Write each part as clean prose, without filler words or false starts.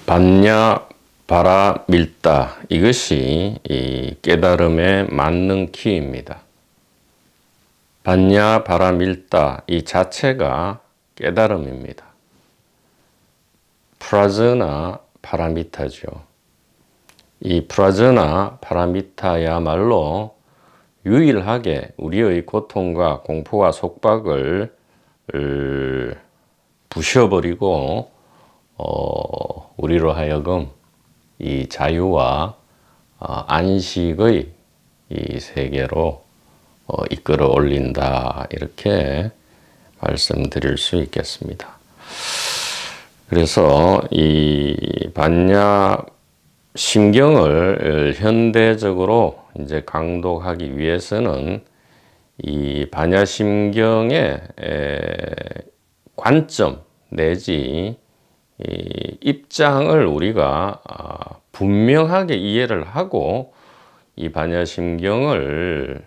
반야 바라 밀다, 이것이 이 깨달음의 맞는 키입니다. 반야 바라 밀다, 이 자체가 깨달음입니다. 프라저나 파라미타죠. 이 프라저나 파라미타야말로 유일하게 우리의 고통과 공포와 속박을 부셔버리고 우리로 하여금 이 자유와 안식의 이 세계로 이끌어 올린다, 이렇게 말씀드릴 수 있겠습니다. 그래서 이 반야 심경을 현대적으로 이제 강독하기 위해서는 이 반야 심경의 관점 내지 이 입장을 우리가 분명하게 이해를 하고 이 반야 심경을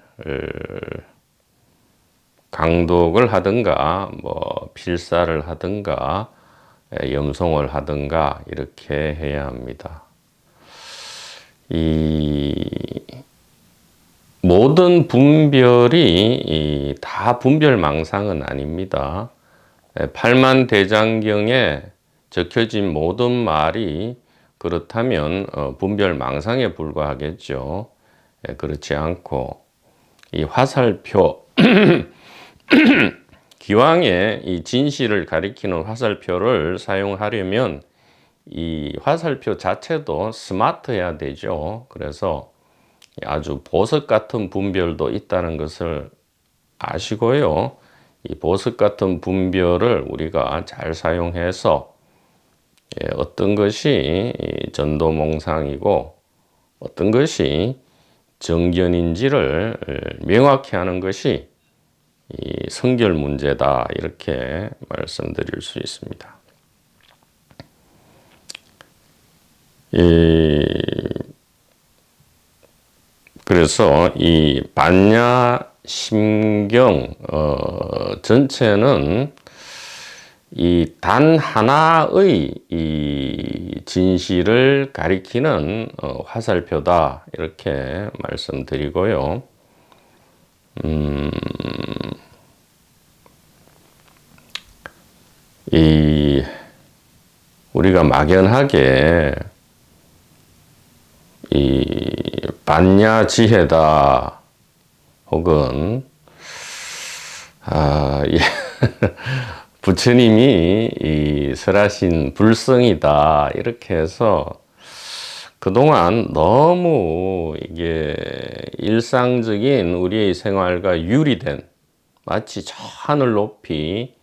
강독을 하든가 필사를 하든가 염송을 하든가 이렇게 해야 합니다. 이 모든 분별이 다 분별망상은 아닙니다. 팔만대장경에 적혀진 모든 말이 그렇다면 분별망상에 불과하겠죠. 그렇지 않고 이 화살표 기왕에 이 진실을 가리키는 화살표를 사용하려면 이 화살표 자체도 스마트해야 되죠. 그래서 아주 보석 같은 분별도 있다는 것을 아시고요. 이 보석 같은 분별을 우리가 잘 사용해서 어떤 것이 전도몽상이고 어떤 것이 정견인지를 명확히 하는 것이 이 성결 문제다, 이렇게 말씀드릴 수 있습니다. 그래서 이 반야 심경 전체는 이 단 하나의 이 진실을 가리키는 화살표다, 이렇게 말씀드리고요. 이 우리가 막연하게 이 반야 지혜다 혹은 부처님이 이 설하신 불성이다, 이렇게 해서 그동안 너무 이게 일상적인 우리의 생활과 유리된, 마치 저 하늘 높이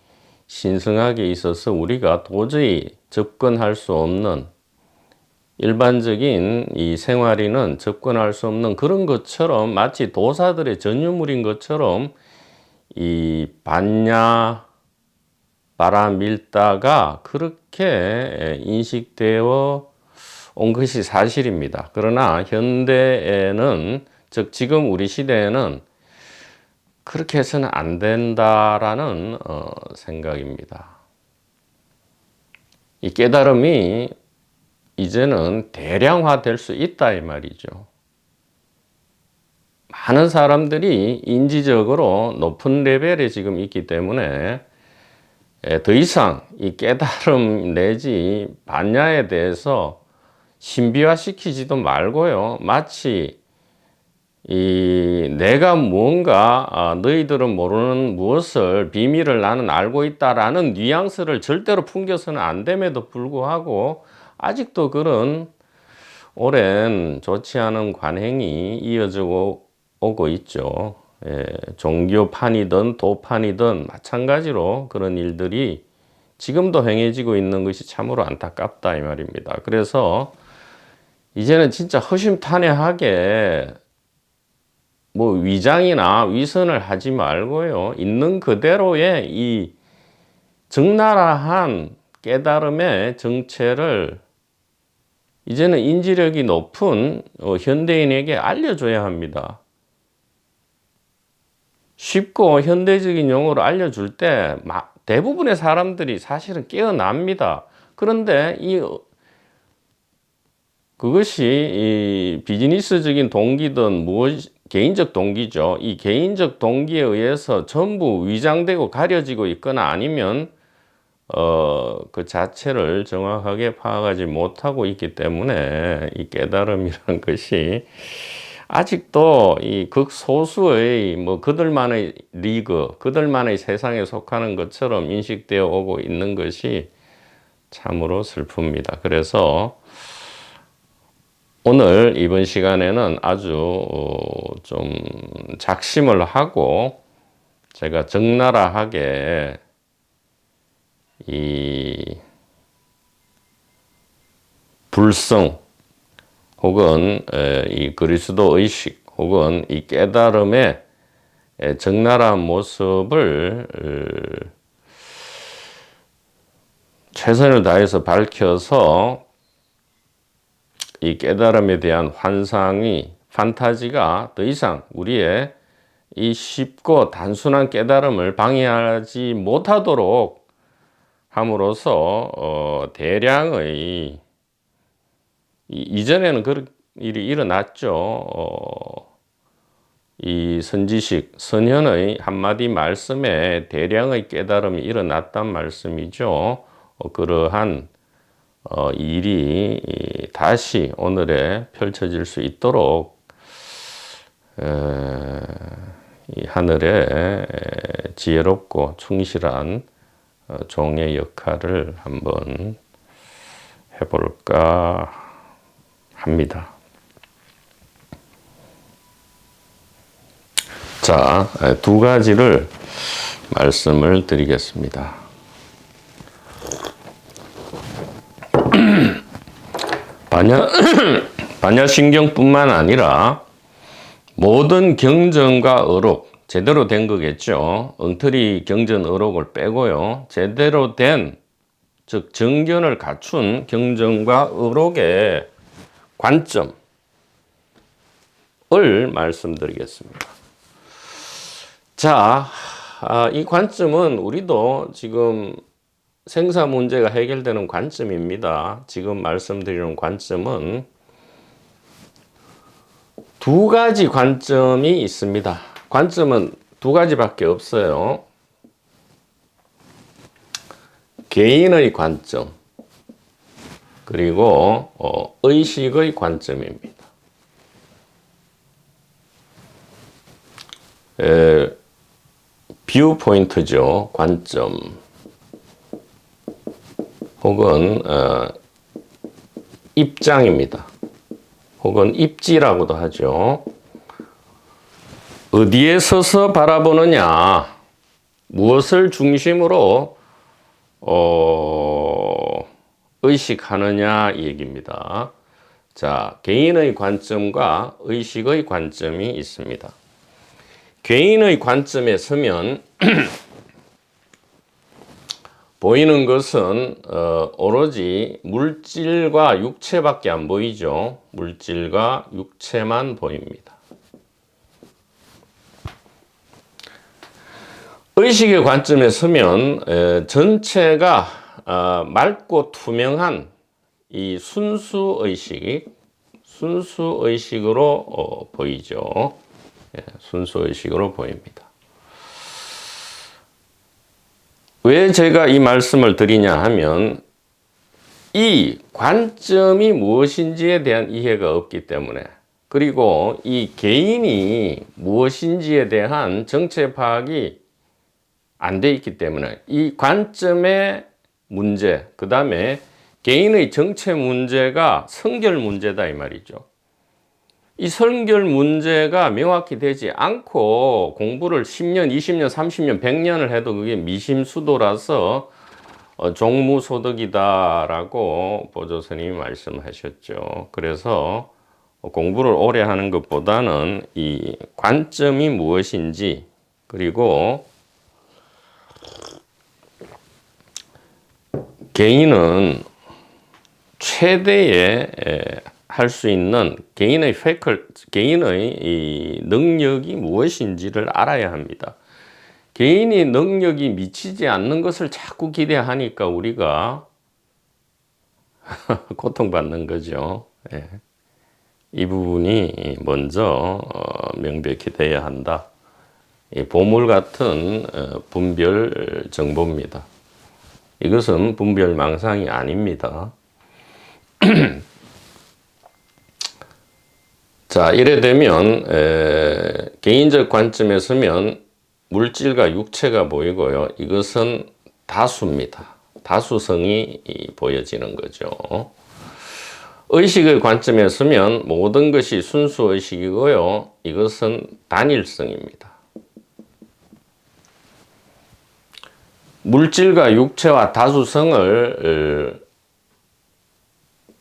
신성하게 있어서 우리가 도저히 접근할 수 없는, 일반적인 이 생활인은 접근할 수 없는 그런 것처럼, 마치 도사들의 전유물인 것처럼 이 반야 바라밀다가 그렇게 인식되어 온 것이 사실입니다. 그러나 현대에는, 즉 지금 우리 시대에는 그렇게 해서는 안 된다라는 생각입니다. 이 깨달음이 이제는 대량화될 수 있다, 이 말이죠. 많은 사람들이 인지적으로 높은 레벨에 지금 있기 때문에 더 이상 이 깨달음 내지 반야에 대해서 신비화시키지도 말고요. 마치 내가 무언가 너희들은 모르는 무엇을 비밀을 나는 알고 있다라는 뉘앙스를 절대로 풍겨서는 안 됨에도 불구하고 아직도 그런 오랜 좋지 않은 관행이 이어져 오고 있죠. 종교판이든 도판이든 마찬가지로 그런 일들이 지금도 행해지고 있는 것이 참으로 안타깝다, 이 말입니다. 그래서 이제는 진짜 허심탄회하게 위장이나 위선을 하지 말고요, 있는 그대로의 이 적나라한 깨달음의 정체를 이제는 인지력이 높은 현대인에게 알려줘야 합니다. 쉽고 현대적인 용어로 알려줄 때 대부분의 사람들이 사실은 깨어납니다. 그런데 이 그것이 이 비즈니스적인 동기든 개인적 동기죠. 이 개인적 동기에 의해서 전부 위장되고 가려지고 있거나 아니면 그 자체를 정확하게 파악하지 못하고 있기 때문에 이 깨달음이라는 것이 아직도 이 극소수의 뭐 그들만의 리그, 그들만의 세상에 속하는 것처럼 인식되어 오고 있는 것이 참으로 슬픕니다. 그래서 오늘 이번 시간에는 아주 좀 작심을 하고 제가 적나라하게 이 불성 혹은 이 그리스도 의식 혹은 이 깨달음의 적나라한 모습을 최선을 다해서 밝혀서 이 깨달음에 대한 환상이 판타지가 더 이상 우리의 이 쉽고 단순한 깨달음을 방해하지 못하도록 함으로써 대량의 이전에는 그런 일이 일어났죠. 이 선지식 선현의 한마디 말씀에 대량의 깨달음이 일어났단 말씀이죠. 그러한 일이 다시 오늘에 펼쳐질 수 있도록 이 하늘의 지혜롭고 충실한 종의 역할을 한번 해볼까 합니다. 자, 두 가지를 말씀을 드리겠습니다. 반야신경뿐만 아니라 모든 경전과 의록, 제대로 된 거겠죠. 엉터리 경전 의록을 빼고요. 제대로 된, 즉 정견을 갖춘 경전과 의록의 관점을 말씀드리겠습니다. 자, 이 관점은 우리도 지금 생사 문제가 해결되는 관점입니다. 지금 말씀드리는 관점은 두 가지 관점이 있습니다. 관점은 두 가지밖에 없어요. 개인의 관점, 그리고 의식의 관점입니다. 뷰 포인트죠. 관점. 혹은 입장입니다. 혹은 입지라고도 하죠. 어디에 서서 바라보느냐, 무엇을 중심으로 의식하느냐 이 얘기입니다. 자, 개인의 관점과 의식의 관점이 있습니다. 개인의 관점에 서면 보이는 것은 오로지 물질과 육체밖에 안 보이죠. 물질과 육체만 보입니다. 의식의 관점에 서면 전체가 맑고 투명한 이 순수의식으로 보이죠. 순수의식으로 보입니다. 왜 제가 이 말씀을 드리냐 하면 이 관점이 무엇인지에 대한 이해가 없기 때문에, 그리고 이 개인이 무엇인지에 대한 정체 파악이 안 돼 있기 때문에 이 관점의 문제, 그 다음에 개인의 정체 문제가 성결 문제다 이 말이죠. 이 성결 문제가 명확히 되지 않고 공부를 10년, 20년, 30년, 100년을 해도 그게 미심수도라서 종무소득이다라고 보조스님이 말씀하셨죠. 그래서 공부를 오래 하는 것보다는 이 관점이 무엇인지, 그리고 개인은 최대의 할 수 있는 개인의 이 능력이 무엇인지를 알아야 합니다. 개인이 능력이 미치지 않는 것을 자꾸 기대하니까 우리가 고통받는 거죠. 예. 이 부분이 먼저 명백히 돼야 한다. 이 보물 같은 분별 정보입니다. 이것은 분별망상이 아닙니다. 자, 이래 되면 개인적 관점에 서면 물질과 육체가 보이고요. 이것은 다수입니다. 다수성이 보여지는 거죠. 의식의 관점에 서면 모든 것이 순수 의식이고요. 이것은 단일성입니다. 물질과 육체와 다수성을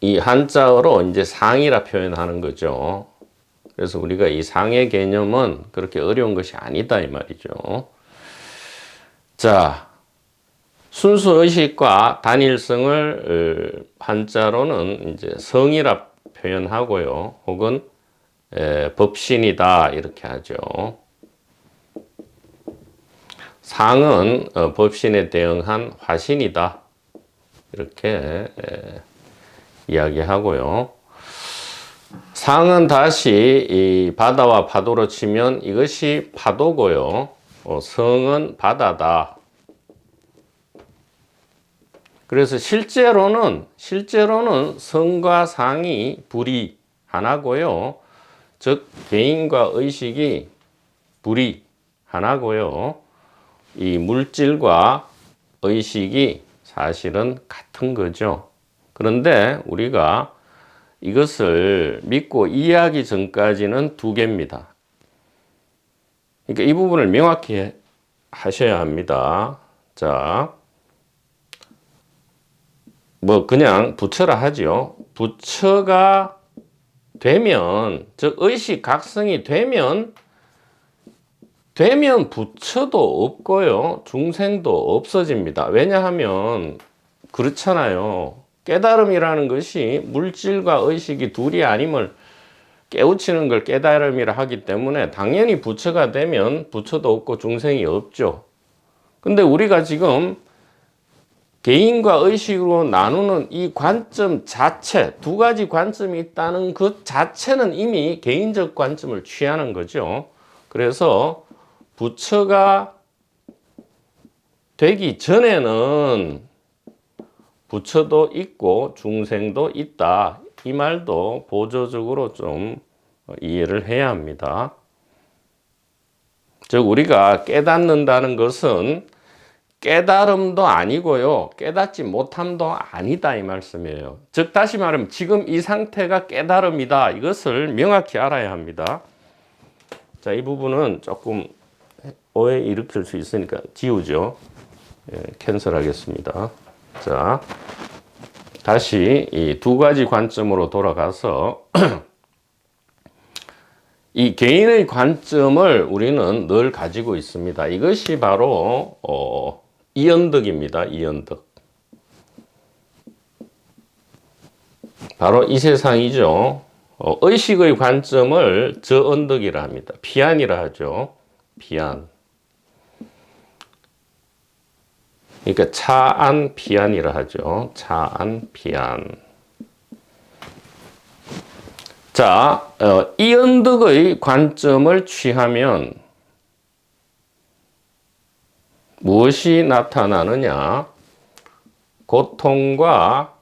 이 한자어로 이제 상이라 표현하는 거죠. 그래서 우리가 이 상의 개념은 그렇게 어려운 것이 아니다 이 말이죠. 자, 순수 의식과 단일성을 한자로는 이제 성이라 표현하고요. 혹은 법신이다 이렇게 하죠. 상은 법신에 대응한 화신이다 이렇게 이야기하고요. 상은 다시 이 바다와 파도로 치면 이것이 파도고요. 성은 바다다. 그래서 실제로는 성과 상이 불이 하나고요. 즉 개인과 의식이 불이 하나고요. 이 물질과 의식이 사실은 같은 거죠. 그런데 우리가 이것을 믿고 이해하기 전까지는 두 개입니다. 그러니까 이 부분을 명확히 하셔야 합니다. 자, 뭐 그냥 부처라 하죠. 부처가 되면, 즉 의식 각성이 되면 부처도 없고요. 중생도 없어집니다. 왜냐하면 그렇잖아요. 깨달음이라는 것이 물질과 의식이 둘이 아님을 깨우치는 걸 깨달음이라 하기 때문에 당연히 부처가 되면 부처도 없고 중생이 없죠. 근데 우리가 지금 개인과 의식으로 나누는 이 관점 자체, 두 가지 관점이 있다는 그 자체는 이미 개인적 관점을 취하는 거죠. 그래서 부처가 되기 전에는 부처도 있고 중생도 있다. 이 말도 보조적으로 좀 이해를 해야 합니다. 즉 우리가 깨닫는다는 것은 깨달음도 아니고요. 깨닫지 못함도 아니다 이 말씀이에요. 즉 다시 말하면 지금 이 상태가 깨달음이다. 이것을 명확히 알아야 합니다. 자, 이 부분은 조금 오해 일으킬 수 있으니까 지우죠. 예, 캔슬하겠습니다. 자, 다시 이 두 가지 관점으로 돌아가서 이 개인의 관점을 우리는 늘 가지고 있습니다. 이것이 바로 이언덕입니다. 이언덕. 바로 이 세상이죠. 의식의 관점을 저언덕이라 합니다. 비안이라 하죠. 비안. 그러니까 차안 비안이라 하죠. 차안 비안. 자, 이언덕의 관점을 취하면 무엇이 나타나느냐? 고통과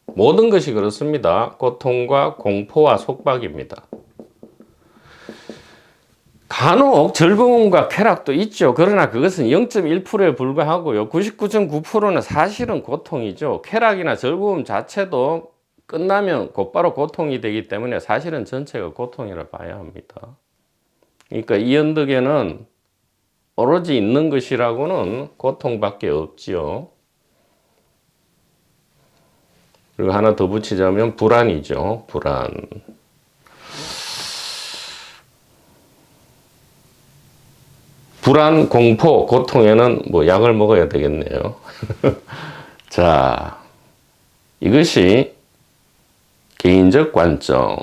모든 것이 그렇습니다. 고통과 공포와 속박입니다. 간혹 즐거움과 쾌락도 있죠. 그러나 그것은 0.1%에 불과하고요. 99.9%는 사실은 고통이죠. 쾌락이나 즐거움 자체도 끝나면 곧바로 고통이 되기 때문에 사실은 전체가 고통이라 봐야 합니다. 그러니까 이언덕에는 오로지 있는 것이라고는 고통밖에 없지요. 그리고 하나 더 붙이자면 불안이죠. 불안. 불안, 공포, 고통에는 뭐 약을 먹어야 되겠네요. 자, 이것이 개인적 관점,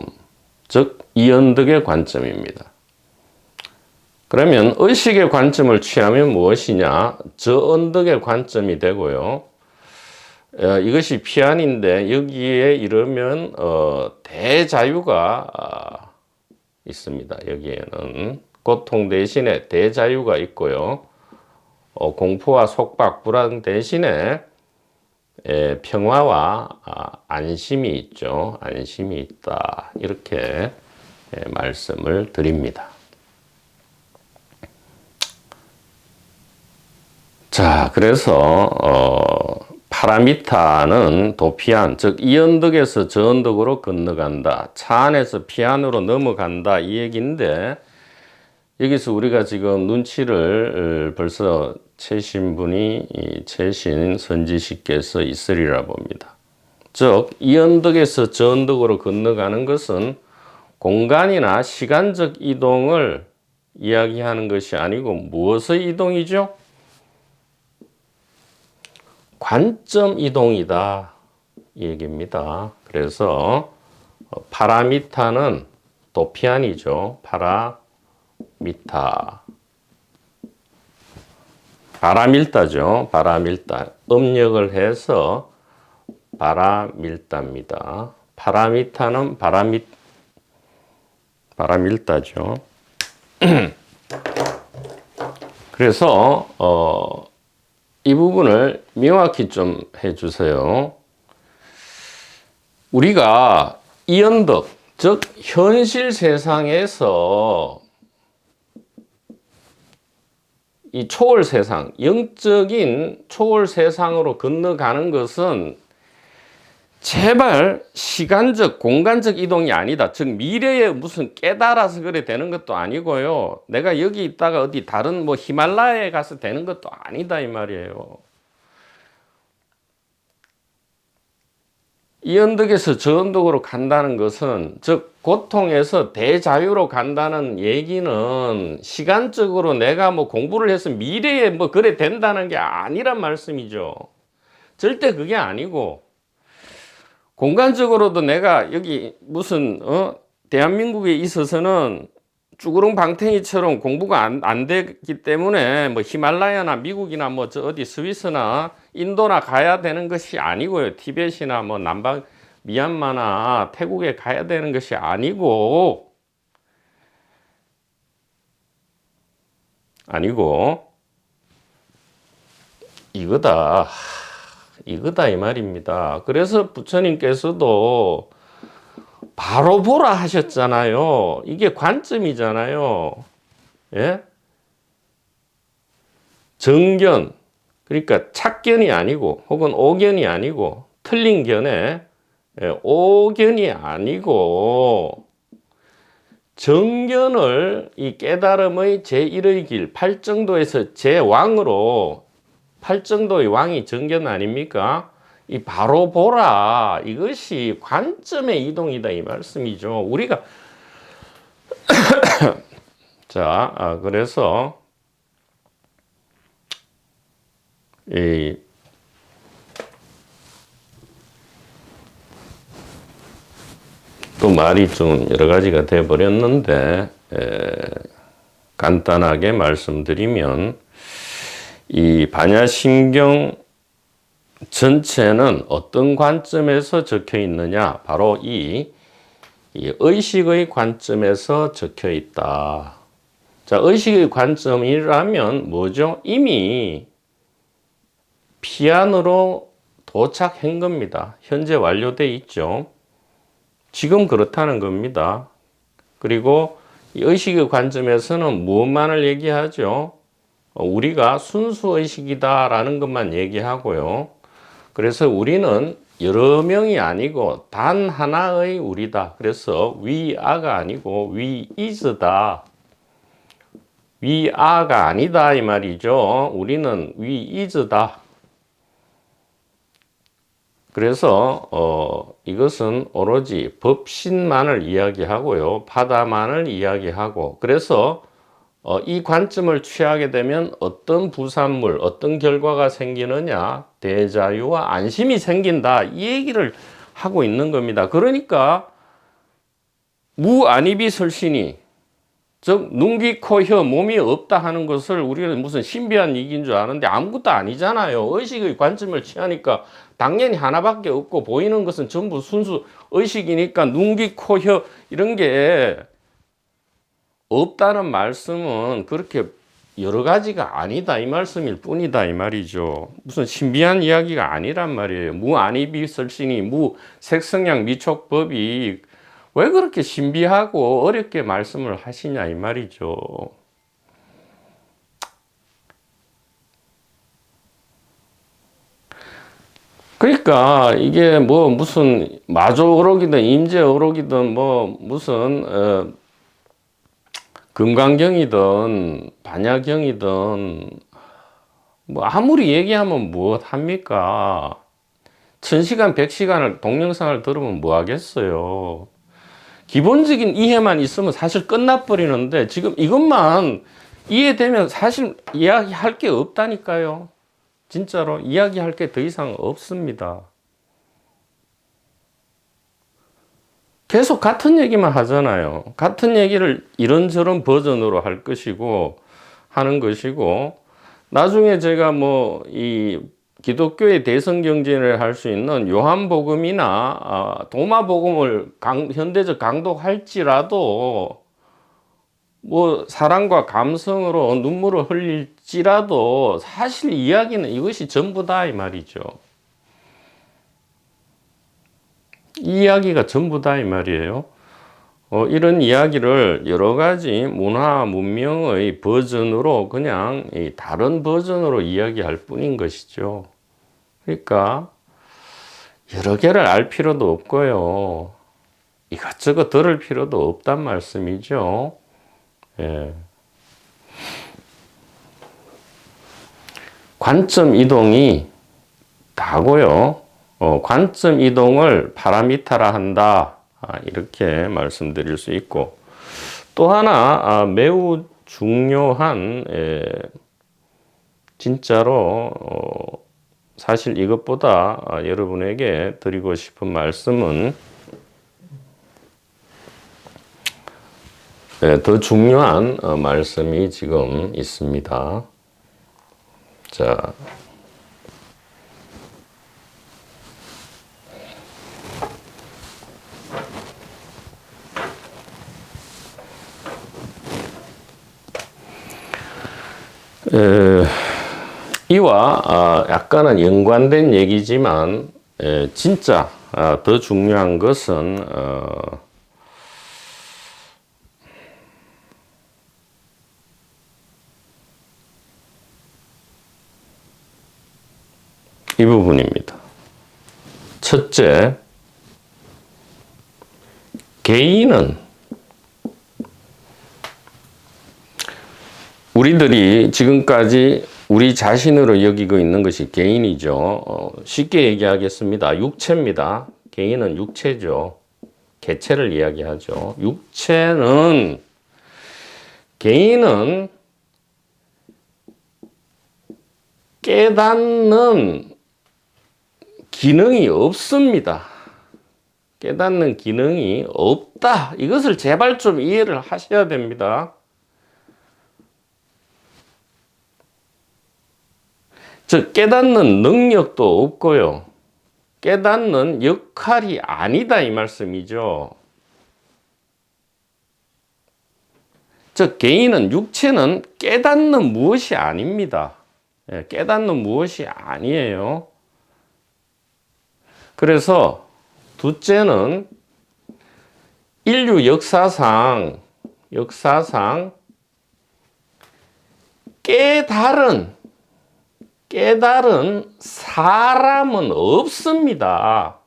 즉 이언덕의 관점입니다. 그러면 의식의 관점을 취하면 무엇이냐? 저언덕의 관점이 되고요. 이것이 피안인데 여기에 이르면 대자유가 있습니다. 여기에는 고통 대신에 대자유가 있고요. 공포와 속박, 불안 대신에 평화와 안심이 있죠. 안심이 있다. 이렇게 말씀을 드립니다. 자, 그래서 파라미타는 도피안, 즉 이언덕에서 저언덕으로 건너간다. 차 안에서 피안으로 넘어간다. 이 얘기인데 여기서 우리가 지금 눈치를 벌써 채신 분이 채신 선지식께서 있으리라 봅니다. 즉 이언덕에서 저언덕으로 건너가는 것은 공간이나 시간적 이동을 이야기하는 것이 아니고 무엇의 이동이죠? 관점 이동이다 이 얘기입니다. 그래서 파라미타는 도피안이죠. 파라미타, 바라밀다죠. 바라밀다. 음력을 해서 바라밀다입니다. 파라미타는 바라밀다죠. 그래서 이 부분을 명확히 좀 해주세요. 우리가 이언덕, 즉 현실 세상에서 이 초월 세상, 영적인 초월 세상으로 건너가는 것은 제발 시간적, 공간적 이동이 아니다. 즉 미래에 무슨 깨달아서 그래 되는 것도 아니고요. 내가 여기 있다가 어디 다른 뭐 히말라야에 가서 되는 것도 아니다 이 말이에요. 이 언덕에서 저 언덕으로 간다는 것은 즉 고통에서 대자유로 간다는 얘기는 시간적으로 내가 뭐 공부를 해서 미래에 뭐 그래 된다는 게 아니란 말씀이죠. 절대 그게 아니고 공간적으로도 내가 여기 무슨 대한민국에 있어서는 쭈구릉 방탱이처럼 공부가 안 되기 때문에 뭐 히말라야나 미국이나 뭐 저 어디 스위스나 인도나 가야 되는 것이 아니고요. 티벳이나 뭐 남방 미얀마나 태국에 가야 되는 것이 아니고 이거다 이 말입니다. 그래서 부처님께서도 바로 보라 하셨잖아요. 이게 관점이잖아요. 예? 정견, 그러니까 착견이 아니고 혹은 오견이 아니고 틀린 견에 오견이 아니고 정견을 이 깨달음의 제1의 길, 팔정도에서 제왕으로 팔정도의 왕이 정견 아닙니까? 이 바로 보라 이것이 관점의 이동이다 이 말씀이죠. 우리가 자 그래서 또 말이 좀 여러 가지가 돼 버렸는데 간단하게 말씀드리면 이 반야심경 전체는 어떤 관점에서 적혀 있느냐? 바로 이 의식의 관점에서 적혀 있다. 자, 의식의 관점이라면 뭐죠? 이미 피안으로 도착한 겁니다. 현재 완료돼 있죠. 지금 그렇다는 겁니다. 그리고 이 의식의 관점에서는 무엇만을 얘기하죠? 우리가 순수의식이다라는 것만 얘기하고요. 그래서 우리는 여러 명이 아니고 단 하나의 우리다. 그래서 위아가 아니고 위이즈다. 위아가 아니다 이 말이죠. 우리는 위이즈다. 그래서 이것은 오로지 법신만을 이야기하고요. 바다만을 이야기하고 그래서 이 관점을 취하게 되면 어떤 부산물, 어떤 결과가 생기느냐, 대자유와 안심이 생긴다. 이 얘기를 하고 있는 겁니다. 그러니까 무안이비설신이 즉 눈, 귀, 코, 혀, 몸이 없다 하는 것을 우리는 무슨 신비한 얘기인 줄 아는데 아무것도 아니잖아요. 의식의 관점을 취하니까 당연히 하나밖에 없고 보이는 것은 전부 순수 의식이니까 눈, 귀, 코, 혀 이런 게 없다는 말씀은 그렇게 여러 가지가 아니다 이 말씀일 뿐이다 이 말이죠. 무슨 신비한 이야기가 아니란 말이에요. 무안이비설신이 무색성양 미촉법이 왜 그렇게 신비하고 어렵게 말씀을 하시냐 이 말이죠. 그러니까 이게 뭐 무슨 마조어록이든 임재어록이든 뭐 무슨 금강경이든 반야경이든 뭐 아무리 얘기하면 무엇 합니까? 1000시간 100시간을 동영상을 들으면 뭐 하겠어요. 기본적인 이해만 있으면 사실 끝나버리는데 지금 이것만 이해되면 사실 이야기할 게 없다니까요. 진짜로 이야기할 게 더 이상 없습니다. 계속 같은 얘기만 하잖아요. 같은 얘기를 이런저런 버전으로 할 것이고 하는 것이고 나중에 제가 뭐 이 기독교의 대성경전을 할 수 있는 요한복음이나 도마복음을 현대적 강독할지라도 뭐 사랑과 감성으로 눈물을 흘릴지라도 사실 이야기는 이것이 전부다 이 말이죠. 이 이야기가 전부다 이 말이에요. 이런 이야기를 여러 가지 문화 문명의 버전으로 그냥 다른 버전으로 이야기할 뿐인 것이죠. 그러니까 여러 개를 알 필요도 없고요. 이것저것 들을 필요도 없단 말씀이죠. 예. 관점 이동이 다고요. 관점 이동을 파라미타라 한다. 이렇게 말씀드릴 수 있고 또 하나 매우 중요한 진짜로 사실 이것보다 여러분에게 드리고 싶은 말씀은 더 중요한 말씀이 지금 있습니다. 자, 이와 약간은 연관된 얘기지만 진짜 더 중요한 것은 이 부분입니다. 첫째, 개인은 우리들이 지금까지 우리 자신으로 여기고 있는 것이 개인이죠. 쉽게 얘기하겠습니다. 육체입니다. 개인은 육체죠. 개체를 이야기하죠. 개인은 깨닫는 기능이 없습니다. 깨닫는 기능이 없다. 이것을 제발 좀 이해를 하셔야 됩니다. 즉 깨닫는 능력도 없고요. 깨닫는 역할이 아니다 이 말씀이죠. 즉 개인은 육체는 깨닫는 무엇이 아닙니다. 깨닫는 무엇이 아니에요. 그래서 둘째는 인류 역사상 깨달은 사람은 없습니다.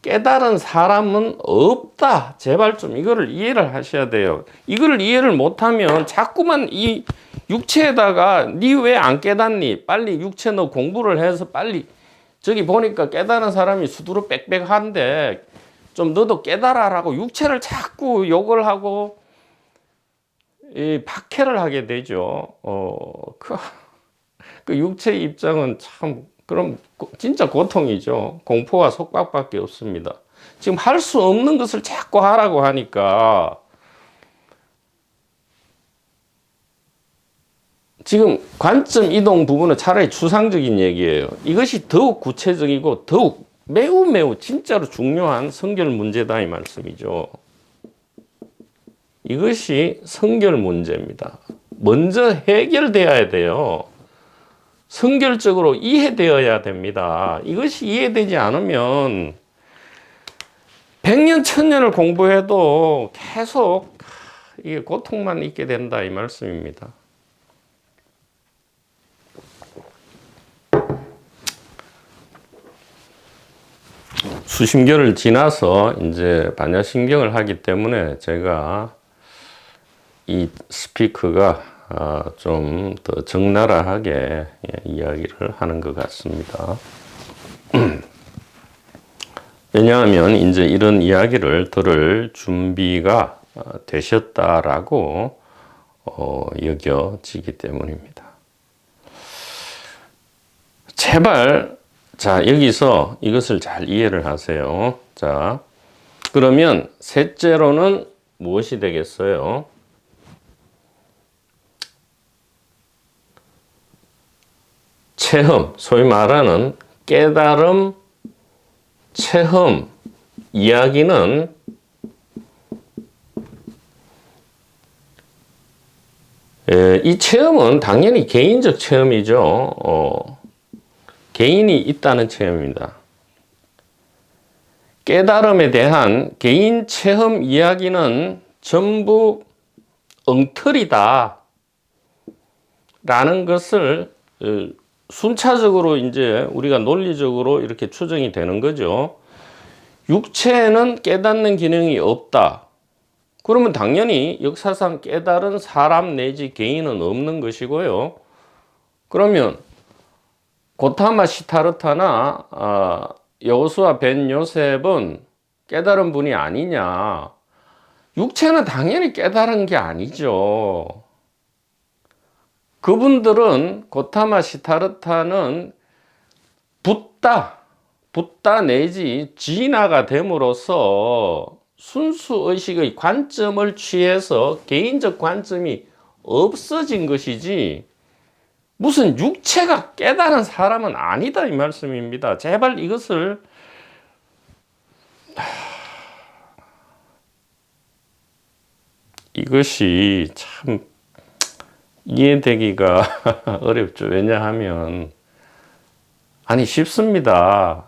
깨달은 사람은 없다. 제발 좀 이거를 이해를 하셔야 돼요. 이거를 이해를 못하면 자꾸만 이 육체에다가 니 왜 안 깨닫니? 빨리 육체 너 공부를 해서 빨리 저기 보니까 깨달은 사람이 수두룩 빽빽한데 좀 너도 깨달아라고 육체를 자꾸 욕을 하고 박해를 하게 되죠. 그 육체의 입장은 참 그럼 진짜 고통이죠. 공포와 속박밖에 없습니다. 지금 할 수 없는 것을 자꾸 하라고 하니까 지금 관점 이동 부분은 차라리 추상적인 얘기예요. 이것이 더욱 구체적이고 더욱 매우 진짜로 중요한 성결 문제다 이 말씀이죠. 이것이 성결 문제입니다. 먼저 해결되어야 돼요. 성결적으로 이해되어야 됩니다. 이것이 이해되지 않으면 100년, 1000년을 공부해도 계속 이게 고통만 있게 된다 이 말씀입니다. 수심결을 지나서 이제 반야신경을 하기 때문에 제가 이 스피커가 좀 더 적나라하게 이야기를 하는 것 같습니다. 왜냐하면 이제 이런 이야기를 들을 준비가 되셨다라고 여겨지기 때문입니다. 제발 자, 여기서 이것을 잘 이해를 하세요. 자, 그러면 셋째로는 무엇이 되겠어요? 체험, 소위 말하는 깨달음, 체험, 이야기는 이 체험은 당연히 개인적 체험이죠. 개인이 있다는 체험입니다. 깨달음에 대한 개인 체험 이야기는 전부 엉터리다 라는 것을 순차적으로 이제 우리가 논리적으로 이렇게 추정이 되는 거죠. 육체에는 깨닫는 기능이 없다. 그러면 당연히 역사상 깨달은 사람 내지 개인은 없는 것이고요. 그러면 고타마 시타르타나 여호수아 벤 요셉은 깨달은 분이 아니냐? 육체는 당연히 깨달은 게 아니죠. 그분들은 고타마 시타르타는 붓다 내지 진화가 됨으로써 순수 의식의 관점을 취해서 개인적 관점이 없어진 것이지 무슨 육체가 깨달은 사람은 아니다 이 말씀입니다. 제발 이것을 이것이 참 이해되기가 어렵죠. 왜냐하면 아니 쉽습니다.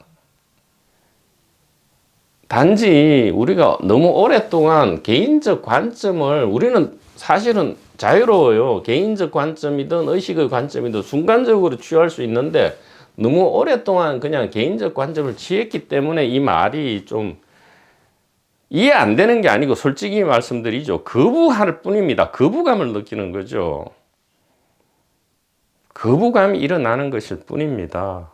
단지 우리가 너무 오랫동안 개인적 관점을 우리는 사실은 자유로워요. 개인적 관점이든 의식의 관점이든 순간적으로 취할 수 있는데 너무 오랫동안 그냥 개인적 관점을 취했기 때문에 이 말이 좀 이해 안 되는 게 아니고 솔직히 말씀드리죠. 거부할 뿐입니다. 거부감을 느끼는 거죠. 거부감이 일어나는 것일 뿐입니다.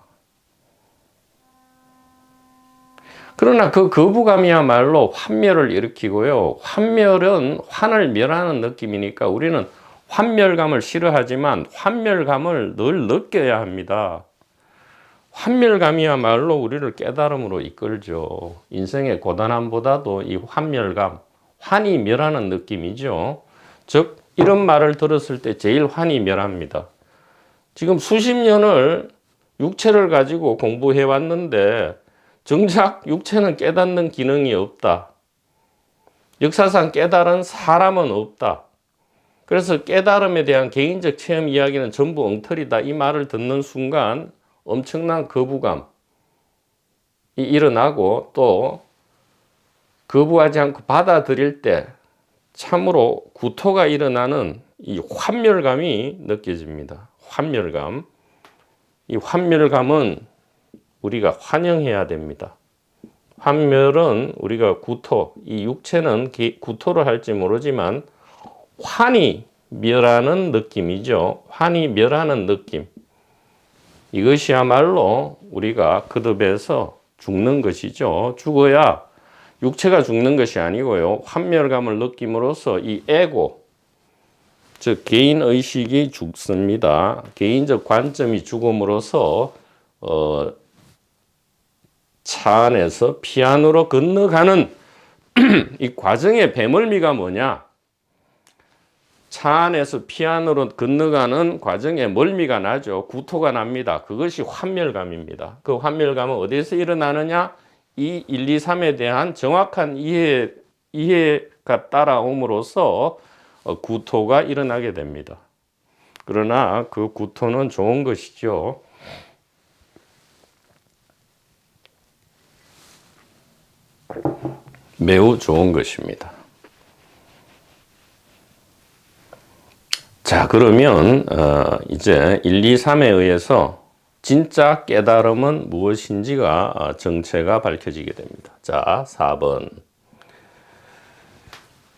그러나 그 거부감이야말로 환멸을 일으키고요. 환멸은 환을 멸하는 느낌이니까 우리는 환멸감을 싫어하지만 환멸감을 늘 느껴야 합니다. 환멸감이야말로 우리를 깨달음으로 이끌죠. 인생의 고단함보다도 이 환멸감, 환이 멸하는 느낌이죠. 즉 이런 말을 들었을 때 제일 환이 멸합니다. 지금 수십 년을 육체를 가지고 공부해 왔는데 정작 육체는 깨닫는 기능이 없다. 역사상 깨달은 사람은 없다. 그래서 깨달음에 대한 개인적 체험 이야기는 전부 엉터리다. 이 말을 듣는 순간 엄청난 거부감이 일어나고 또 거부하지 않고 받아들일 때 참으로 구토가 일어나는 이 환멸감이 느껴집니다. 환멸감. 이 환멸감은 우리가 환영해야 됩니다. 환멸은 우리가 구토, 이 육체는 구토를 할지 모르지만 환이 멸하는 느낌이죠. 환이 멸하는 느낌. 이것이야말로 우리가 거듭해서 죽는 것이죠. 죽어야 육체가 죽는 것이 아니고요. 환멸감을 느낌으로써 이 에고, 즉 개인의식이 죽습니다. 개인적 관점이 죽음으로써 차 안에서 피 안으로 건너가는 이 과정의 배멀미가 뭐냐? 차 안에서 피 안으로 건너가는 과정에 멀미가 나죠. 구토가 납니다. 그것이 환멸감입니다. 그 환멸감은 어디서 일어나느냐? 이 1, 2, 3에 대한 정확한 이해가 따라옴으로써 구토가 일어나게 됩니다. 그러나 그 구토는 좋은 것이죠. 매우 좋은 것입니다. 자, 그러면 이제 1, 2, 3에 의해서 진짜 깨달음은 무엇인지가 정체가 밝혀지게 됩니다. 자, 4번.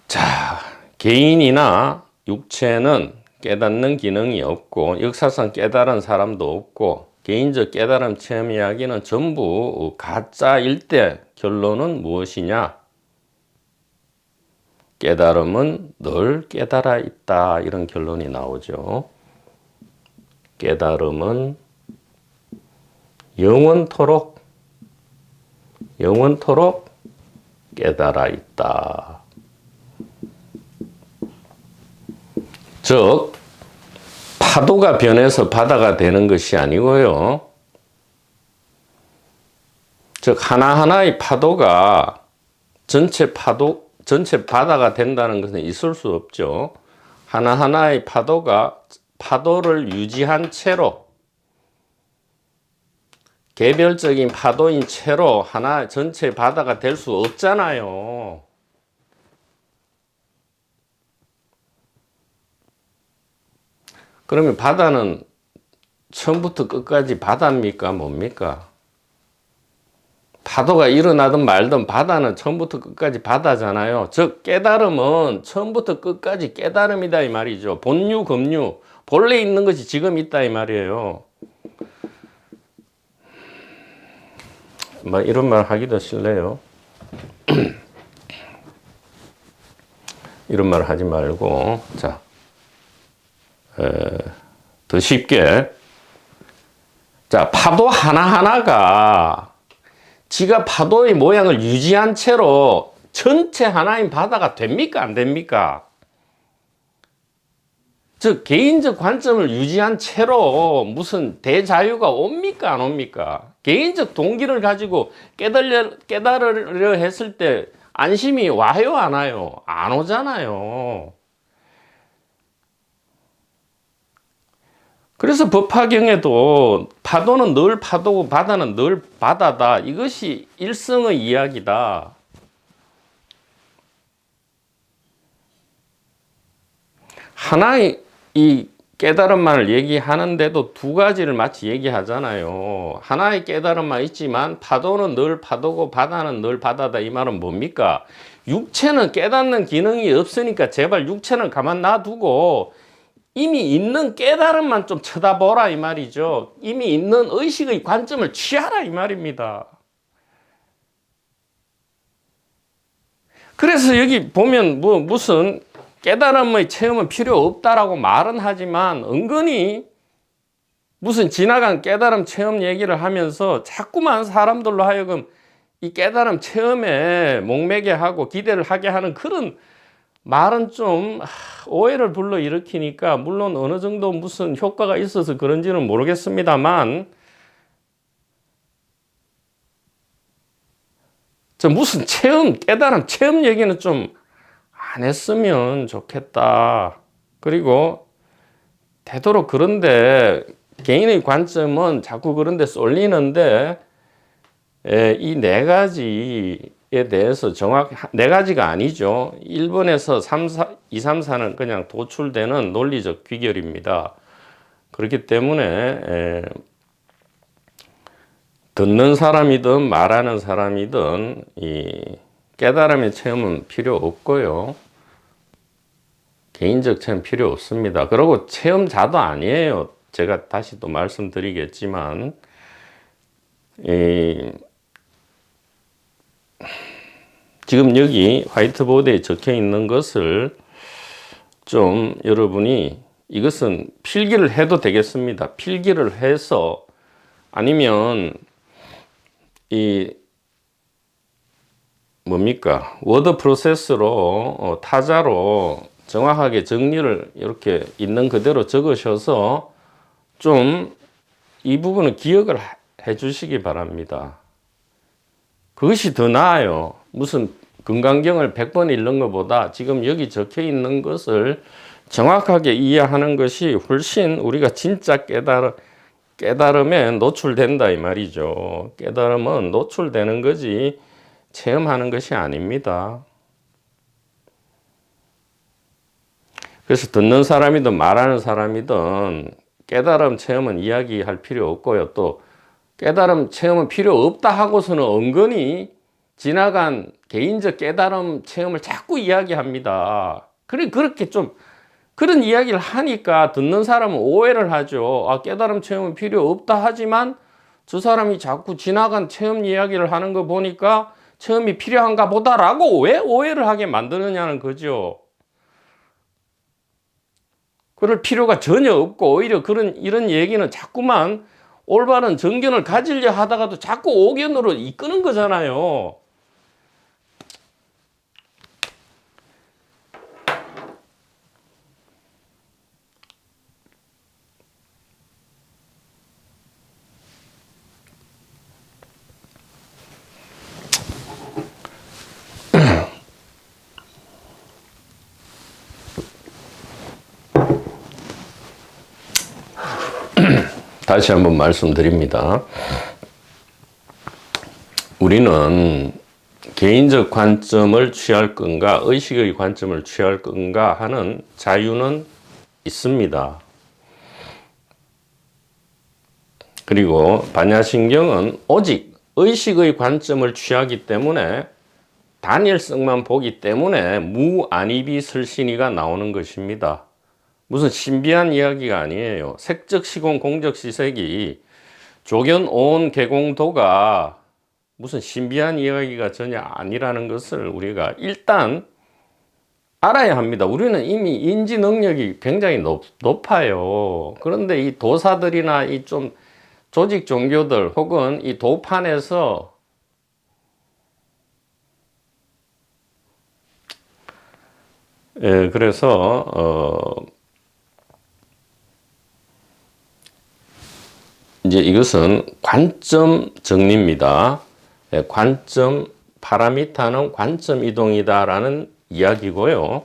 자, 개인이나 육체는 깨닫는 기능이 없고 역사상 깨달은 사람도 없고 개인적 깨달음 체험 이야기는 전부 가짜일 때 결론은 무엇이냐? 깨달음은 늘 깨달아 있다. 이런 결론이 나오죠. 깨달음은 영원토록 깨달아 있다. 즉 파도가 변해서 바다가 되는 것이 아니고요. 즉 하나하나의 파도가 전체 바다가 된다는 것은 있을 수 없죠. 하나하나의 파도가 파도를 유지한 채로 개별적인 파도인 채로 하나 전체 바다가 될 수 없잖아요. 그러면 바다는 처음부터 끝까지 바다입니까? 뭡니까? 파도가 일어나든 말든 바다는 처음부터 끝까지 바다잖아요. 즉 깨달음은 처음부터 끝까지 깨달음이다 이 말이죠. 본유, 급유, 본래 있는 것이 지금 있다 이 말이에요. 뭐 이런 말 하기도 싫네요. 이런 말 하지 말고 자, 더 쉽게 자, 파도 하나하나가 지가 파도의 모양을 유지한 채로 전체 하나인 바다가 됩니까? 안 됩니까? 즉 개인적 관점을 유지한 채로 무슨 대자유가 옵니까? 안 옵니까? 개인적 동기를 가지고 깨달으려 했을 때 안심이 와요? 안 와요? 안 오잖아요. 그래서 법화경에도 파도는 늘 파도고 바다는 늘 바다다. 이것이 일성의 이야기다. 하나의 이 깨달음만을 얘기하는데도 두 가지를 마치 얘기하잖아요. 하나의 깨달음만 있지만 파도는 늘 파도고 바다는 늘 바다다. 이 말은 뭡니까? 육체는 깨닫는 기능이 없으니까 제발 육체는 가만 놔두고 이미 있는 깨달음만 좀 쳐다보라 이 말이죠. 이미 있는 의식의 관점을 취하라 이 말입니다. 그래서 여기 보면 무슨 깨달음의 체험은 필요 없다라고 말은 하지만 은근히 무슨 지나간 깨달음 체험 얘기를 하면서 자꾸만 사람들로 하여금 이 깨달음 체험에 목매게 하고 기대를 하게 하는 그런 말은 좀 오해를 불러일으키니까 물론 어느 정도 무슨 효과가 있어서 그런지는 모르겠습니다만 저 무슨 깨달음 체험 얘기는 좀 안 했으면 좋겠다. 그리고 되도록 그런데 개인의 관점은 자꾸 그런데 쏠리는데 이 네 가지에 대해서 네 가지가 아니죠. 1번에서 2, 3, 4는 그냥 도출되는 논리적 귀결입니다. 그렇기 때문에 듣는 사람이든 말하는 사람이든 이 깨달음의 체험은 필요 없고요. 개인적 체험 필요 없습니다. 그리고 체험자도 아니에요. 제가 다시 또 말씀드리겠지만 지금 여기 화이트보드에 적혀 있는 것을 좀 여러분이 이것은 필기를 해도 되겠습니다. 필기를 해서 아니면 워드 프로세서로 타자로 정확하게 정리를 이렇게 있는 그대로 적으셔서 좀 이 부분은 기억을 해 주시기 바랍니다. 그것이 더 나아요. 무슨 건강경을 100번 읽는 것보다 지금 여기 적혀 있는 것을 정확하게 이해하는 것이 훨씬 우리가 진짜 깨달음에 노출된다 이 말이죠. 깨달음은 노출되는 거지 체험하는 것이 아닙니다. 그래서 듣는 사람이든 말하는 사람이든 깨달음 체험은 이야기할 필요 없고요. 또 깨달음 체험은 필요 없다 하고서는 은근히 지나간 개인적 깨달음 체험을 자꾸 이야기합니다. 그렇게 좀 그런 이야기를 하니까 듣는 사람은 오해를 하죠. 아, 깨달음 체험은 필요 없다 하지만 저 사람이 자꾸 지나간 체험 이야기를 하는 거 보니까 체험이 필요한가 보다라고 왜 오해를 하게 만드느냐는 거죠. 그럴 필요가 전혀 없고 오히려 이런 얘기는 자꾸만 올바른 정견을 가지려 하다가도 자꾸 오견으로 이끄는 거잖아요. 다시 한번 말씀드립니다. 우리는 개인적 관점을 취할 건가 의식의 관점을 취할 건가 하는 자유는 있습니다. 그리고 반야신경은 오직 의식의 관점을 취하기 때문에 단일성만 보기 때문에 무안이비설신이가 나오는 것입니다. 무슨 신비한 이야기가 아니에요. 색적 시공 공적 시색이 조견 온 개공도가 무슨 신비한 이야기가 전혀 아니라는 것을 우리가 일단 알아야 합니다. 우리는 이미 인지 능력이 굉장히 높아요. 그런데 이 도사들이나 이 좀 조직 종교들 혹은 이 도판에서 그래서 이제 이것은 관점 정리입니다. 관점 파라미터는 관점 이동이다라는 이야기고요.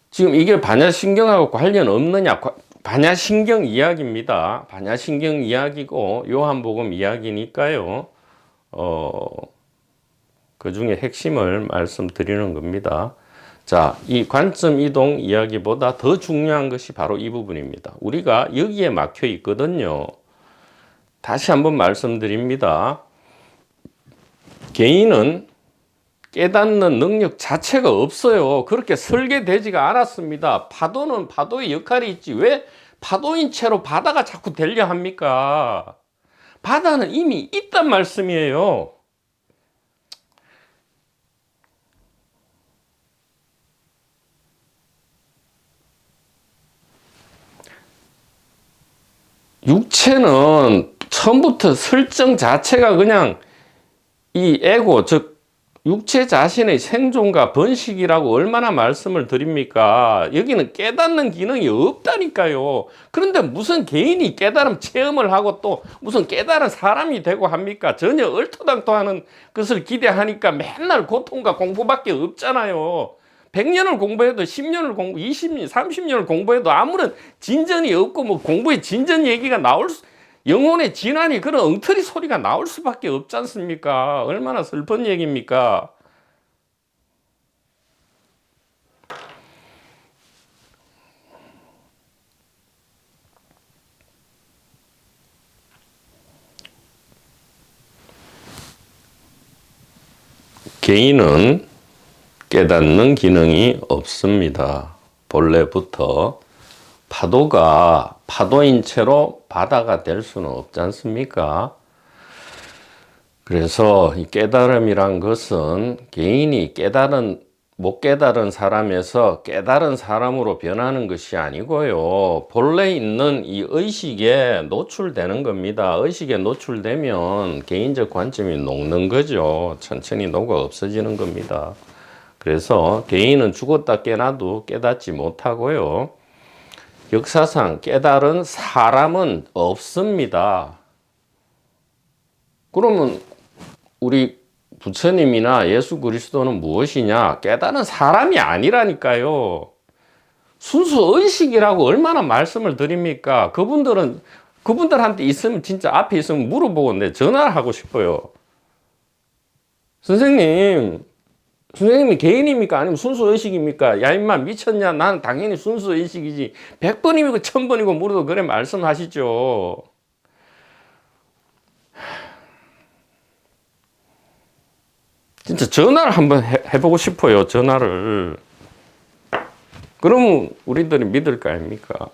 지금 이게 반야신경하고 관련 없느냐? 반야신경 이야기입니다. 반야신경 이야기고 요한복음 이야기니까요. 그 중에 핵심을 말씀드리는 겁니다. 자, 이 관점 이동 이야기보다 더 중요한 것이 바로 이 부분입니다. 우리가 여기에 막혀 있거든요. 다시 한번 말씀드립니다. 개인은 깨닫는 능력 자체가 없어요. 그렇게 설계되지가 않았습니다. 파도는 파도의 역할이 있지. 왜 파도인 채로 바다가 자꾸 되려 합니까? 바다는 이미 있단 말씀이에요. 육체는 처음부터 설정 자체가 그냥 이 에고, 즉 육체 자신의 생존과 번식이라고 얼마나 말씀을 드립니까? 여기는 깨닫는 기능이 없다니까요. 그런데 무슨 개인이 깨달음 체험을 하고 또 무슨 깨달은 사람이 되고 합니까? 전혀 얼토당토하는 것을 기대하니까 맨날 고통과 공부밖에 없잖아요. 100년을 공부해도 10년을 20년, 30년을 공부해도 아무런 진전이 없고 뭐 공부의 진전 얘기가 영혼의 진환이 그런 엉터리 소리가 나올 수밖에 없지 않습니까? 얼마나 슬픈 얘기입니까? 개인은 깨닫는 기능이 없습니다. 본래부터 파도가 파도인 채로 바다가 될 수는 없지 않습니까? 그래서 이 깨달음이란 것은 개인이 못 깨달은 사람에서 깨달은 사람으로 변하는 것이 아니고요. 본래 있는 이 의식에 노출되는 겁니다. 의식에 노출되면 개인적 관점이 녹는 거죠. 천천히 녹아 없어지는 겁니다. 그래서 개인은 죽었다 깨나도 깨닫지 못하고요. 역사상 깨달은 사람은 없습니다. 그러면 우리 부처님이나 예수 그리스도는 무엇이냐? 깨달은 사람이 아니라니까요. 순수 의식이라고 얼마나 말씀을 드립니까? 그분들한테 있으면 진짜 앞에 있으면 물어보고 내 전화를 하고 싶어요. 선생님이 개인입니까? 아니면 순수 의식입니까? 야, 임마, 미쳤냐? 나는 당연히 순수 의식이지. 100번이고 1000번이고 물어도 그래 말씀하시죠. 진짜 전화를 한번 해보고 싶어요. 전화를. 그러면 우리들이 믿을 거 아닙니까?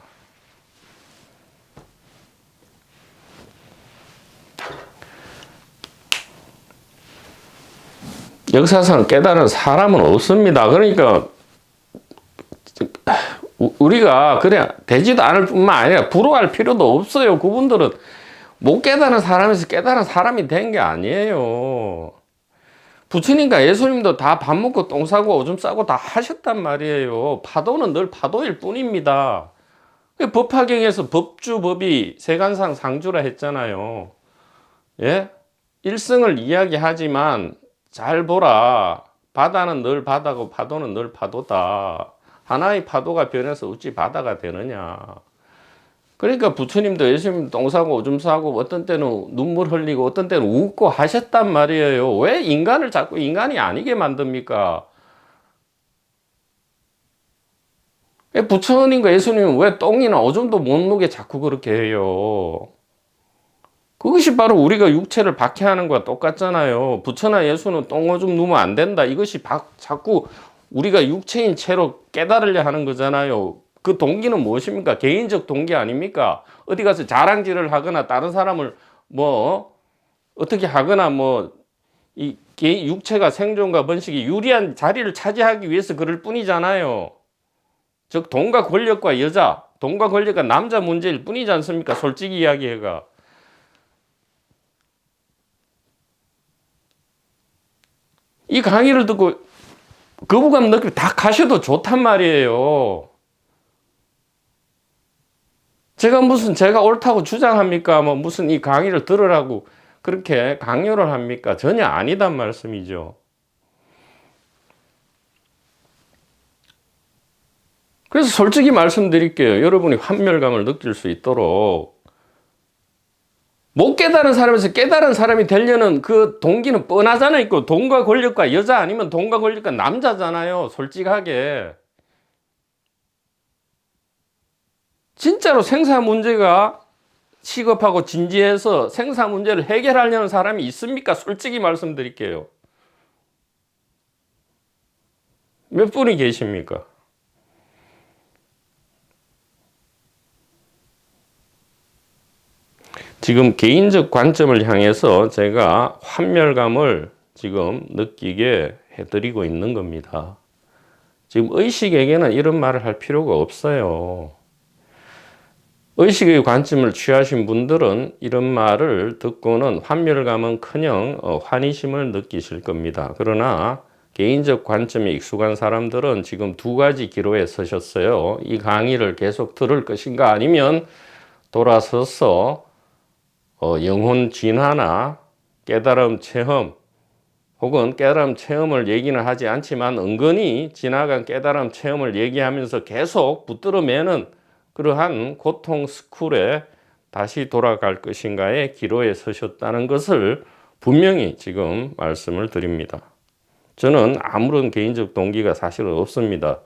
역사상 깨달은 사람은 없습니다. 그러니까 우리가 그래 되지도 않을 뿐만 아니라 부러워할 필요도 없어요. 그분들은 못 깨달은 사람에서 깨달은 사람이 된 게 아니에요. 부처님과 예수님도 다 밥 먹고 똥 싸고 오줌 싸고 다 하셨단 말이에요. 파도는 늘 파도일 뿐입니다. 법화경에서 법주법이 세간상 상주라 했잖아요. 예? 일성을 이야기하지만 잘 보라. 바다는 늘 바다고 파도는 늘 파도다. 하나의 파도가 변해서 어찌 바다가 되느냐. 그러니까 부처님도 예수님도 똥 싸고 오줌 싸고 어떤 때는 눈물 흘리고 어떤 때는 웃고 하셨단 말이에요. 왜 인간을 자꾸 인간이 아니게 만듭니까? 부처님과 예수님은 왜 똥이나 오줌도 못 누게 자꾸 그렇게 해요? 그것이 바로 우리가 육체를 박해하는 거와 똑같잖아요. 부처나 예수는 똥 오줌 누면 안 된다. 이것이 자꾸 우리가 육체인 채로 깨달으려 하는 거잖아요. 그 동기는 무엇입니까? 개인적 동기 아닙니까? 어디 가서 자랑질을 하거나 다른 사람을 뭐 어떻게 하거나 뭐 이 육체가 생존과 번식이 유리한 자리를 차지하기 위해서 그럴 뿐이잖아요. 즉 돈과 권력과 여자, 돈과 권력과 남자 문제일 뿐이지 않습니까? 솔직히 이야기해가. 이 강의를 듣고 거부감 느끼면 다 가셔도 좋단 말이에요. 제가 옳다고 주장합니까? 뭐 무슨 이 강의를 들으라고 그렇게 강요를 합니까? 전혀 아니단 말씀이죠. 그래서 솔직히 말씀드릴게요. 여러분이 환멸감을 느낄 수 있도록 못 깨달은 사람에서 깨달은 사람이 되려는 그 동기는 뻔하잖아요. 있고 돈과 권력과 여자 아니면 돈과 권력과 남자잖아요. 솔직하게. 진짜로 생사 문제가 시급하고 진지해서 생사 문제를 해결하려는 사람이 있습니까? 솔직히 말씀드릴게요. 몇 분이 계십니까? 지금 개인적 관점을 향해서 제가 환멸감을 지금 느끼게 해드리고 있는 겁니다. 지금 의식에게는 이런 말을 할 필요가 없어요. 의식의 관점을 취하신 분들은 이런 말을 듣고는 환멸감은커녕 환희심을 느끼실 겁니다. 그러나 개인적 관점에 익숙한 사람들은 지금 두 가지 기로에 서셨어요. 이 강의를 계속 들을 것인가 아니면 돌아서서 영혼 진화나 깨달음 체험 혹은 깨달음 체험을 얘기는 하지 않지만 은근히 지나간 깨달음 체험을 얘기하면서 계속 붙들어 매는 그러한 고통 스쿨에 다시 돌아갈 것인가의 기로에 서셨다는 것을 분명히 지금 말씀을 드립니다. 저는 아무런 개인적 동기가 사실은 없습니다.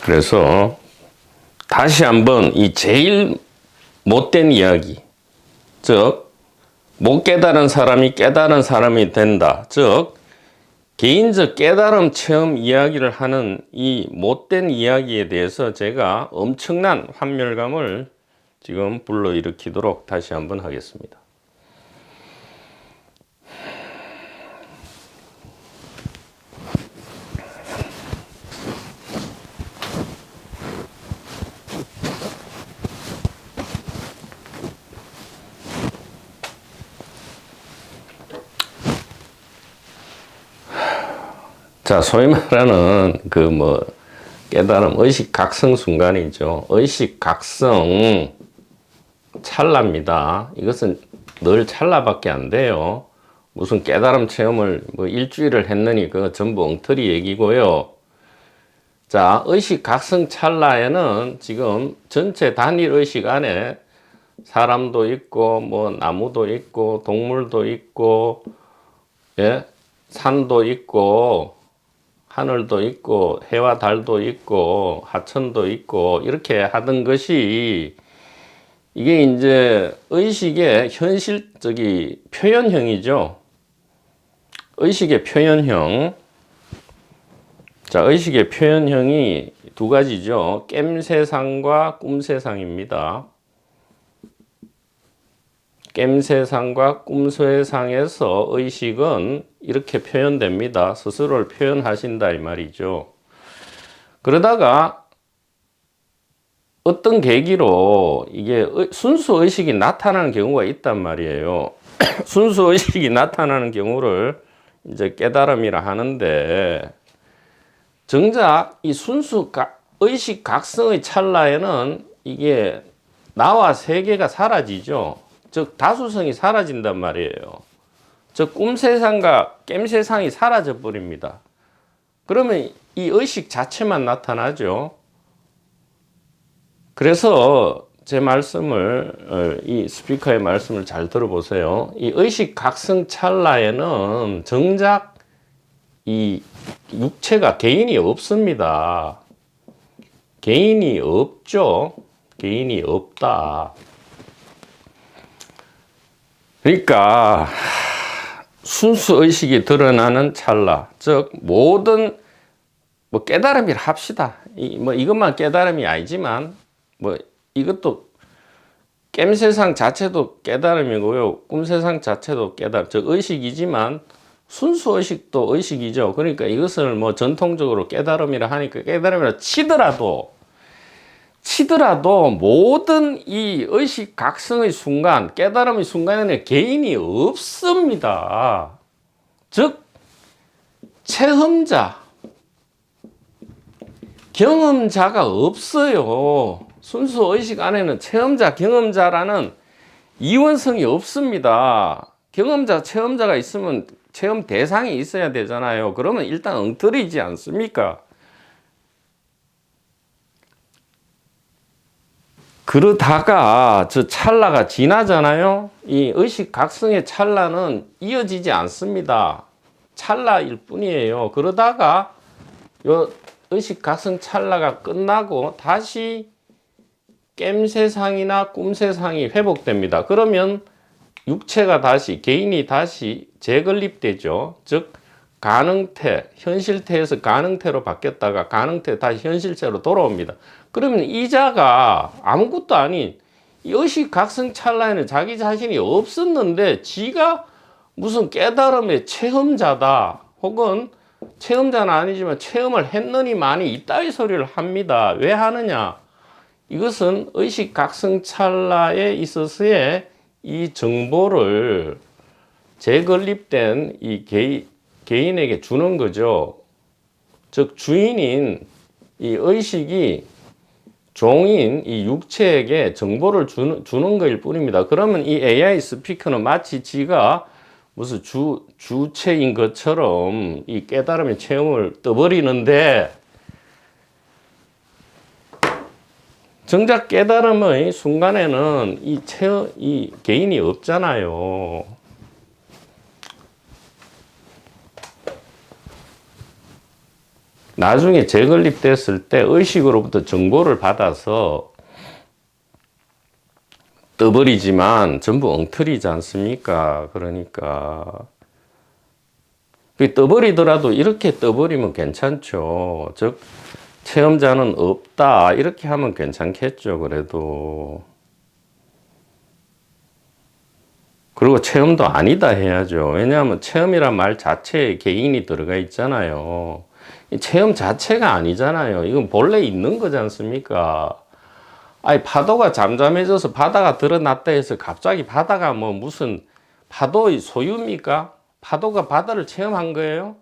그래서 다시 한번 이 제일 못된 이야기, 즉 못 깨달은 사람이 깨달은 사람이 된다. 즉 개인적 깨달음 체험 이야기를 하는 이 못된 이야기에 대해서 제가 엄청난 환멸감을 지금 불러일으키도록 다시 한번 하겠습니다. 자, 소위 말하는 깨달음, 의식각성 순간이죠. 의식각성 찰나입니다. 이것은 늘 찰나밖에 안 돼요. 무슨 깨달음 체험을 일주일을 했느니 그거 전부 엉터리 얘기고요. 자, 의식각성 찰나에는 지금 전체 단일 의식 안에 사람도 있고 나무도 있고 동물도 있고 예? 산도 있고 하늘도 있고 해와 달도 있고 하천도 있고 이렇게 하던 것이 이게 이제 의식의 표현형이죠. 의식의 표현형. 자, 의식의 표현형이 두 가지죠. 깸세상과 꿈세상입니다. 깸세상과 꿈세상에서 의식은 이렇게 표현됩니다. 스스로를 표현하신다 이 말이죠. 그러다가 어떤 계기로 이게 순수 의식이 나타나는 경우가 있단 말이에요. 순수 의식이 나타나는 경우를 이제 깨달음이라 하는데, 정작 이 순수 의식 각성의 찰나에는 이게 나와 세계가 사라지죠. 즉 다수성이 사라진단 말이에요. 즉 꿈세상과 깸세상이 사라져 버립니다. 그러면 이 의식 자체만 나타나죠. 그래서 제 말씀을, 이 스피커의 말씀을 잘 들어보세요. 이 의식 각성 찰나에는 정작 이 육체가 개인이 없습니다. 개인이 없죠. 개인이 없다. 그러니까 순수 의식이 드러나는 찰나, 즉 모든 깨달음이라 합시다. 이것만 깨달음이 아니지만 이것도 깸세상 자체도 깨달음이고요. 꿈세상 자체도 깨달음, 즉 의식이지만 순수 의식도 의식이죠. 그러니까 이것을 전통적으로 깨달음이라 하니까 깨달음이라 치더라도 모든 이 의식 각성의 순간, 깨달음의 순간에는 개인이 없습니다. 즉 체험자, 경험자가 없어요. 순수 의식 안에는 체험자, 경험자라는 이원성이 없습니다. 경험자, 체험자가 있으면 체험 대상이 있어야 되잖아요. 그러면 일단 엉터리지 않습니까? 그러다가 저 찰나가 지나잖아요. 이 의식 각성의 찰나는 이어지지 않습니다. 찰나일 뿐이에요. 그러다가 요 의식 각성 찰나가 끝나고 다시 깸세상이나 꿈세상이 회복됩니다. 그러면 육체가 다시, 개인이 다시 재건립되죠. 즉 가능태, 현실태에서 가능태로 바뀌었다가 가능태 다시 현실체로 돌아옵니다. 그러면 이 자가 아무것도 아닌 이 의식 각성 찰나에는 자기 자신이 없었는데 지가 무슨 깨달음의 체험자다, 혹은 체험자는 아니지만 체험을 했느니만이 이따위 소리를 합니다. 왜 하느냐? 이것은 의식 각성 찰나에 있어서의 이 정보를 재건립된 이 개인에게 주는 거죠. 즉 주인인 이 의식이 종인 이 육체에게 정보를 주는 것일 뿐입니다. 그러면 이 AI 스피커는 마치 지가 무슨 주체인 것처럼 이 깨달음의 체험을 떠버리는데, 정작 깨달음의 순간에는 이 개인이 없잖아요. 나중에 재건립됐을 때 의식으로부터 정보를 받아서 떠버리지만 전부 엉터리지 않습니까? 그러니까 떠버리더라도 이렇게 떠버리면 괜찮죠. 즉 체험자는 없다 이렇게 하면 괜찮겠죠. 그래도 그리고 체험도 아니다 해야죠. 왜냐하면 체험이란 말 자체에 개인이 들어가 있잖아요. 체험 자체가 아니잖아요. 이건 본래 있는 거지 않습니까? 아니 파도가 잠잠해져서 바다가 드러났다 해서 갑자기 바다가 무슨 파도의 소유입니까? 파도가 바다를 체험한 거예요?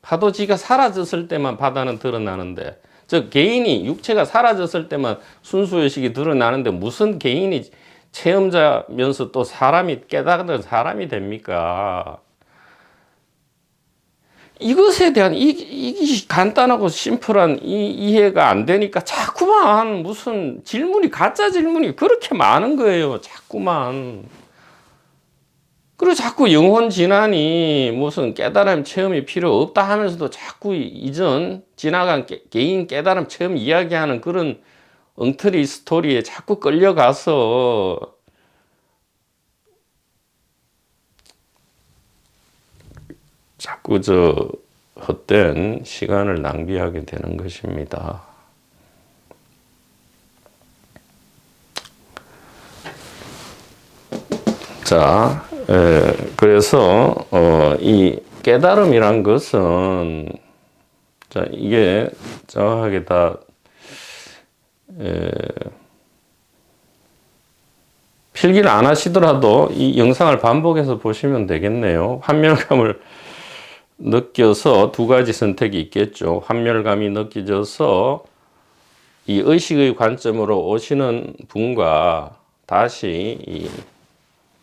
파도지가 사라졌을 때만 바다는 드러나는데, 즉 개인이 육체가 사라졌을 때만 순수의식이 드러나는데 무슨 개인이 체험자면서 또 사람이 깨달은 사람이 됩니까? 이것에 대한 이 간단하고 심플한 이해가 안 되니까 자꾸만 무슨 질문이, 가짜 질문이 그렇게 많은 거예요. 자꾸만. 그리고 자꾸 영혼 진안이 무슨 깨달음 체험이 필요 없다 하면서도 자꾸 이전 지나간 개인 깨달음 체험 이야기하는 그런 엉터리 스토리에 자꾸 끌려가서 자꾸 헛된 시간을 낭비하게 되는 것입니다. 자, 그래서 이 깨달음이란 것은, 자, 이게 정확하게 다 필기를 안 하시더라도 이 영상을 반복해서 보시면 되겠네요. 환멸감을 느껴서 두 가지 선택이 있겠죠. 환멸감이 느껴져서 이 의식의 관점으로 오시는 분과 다시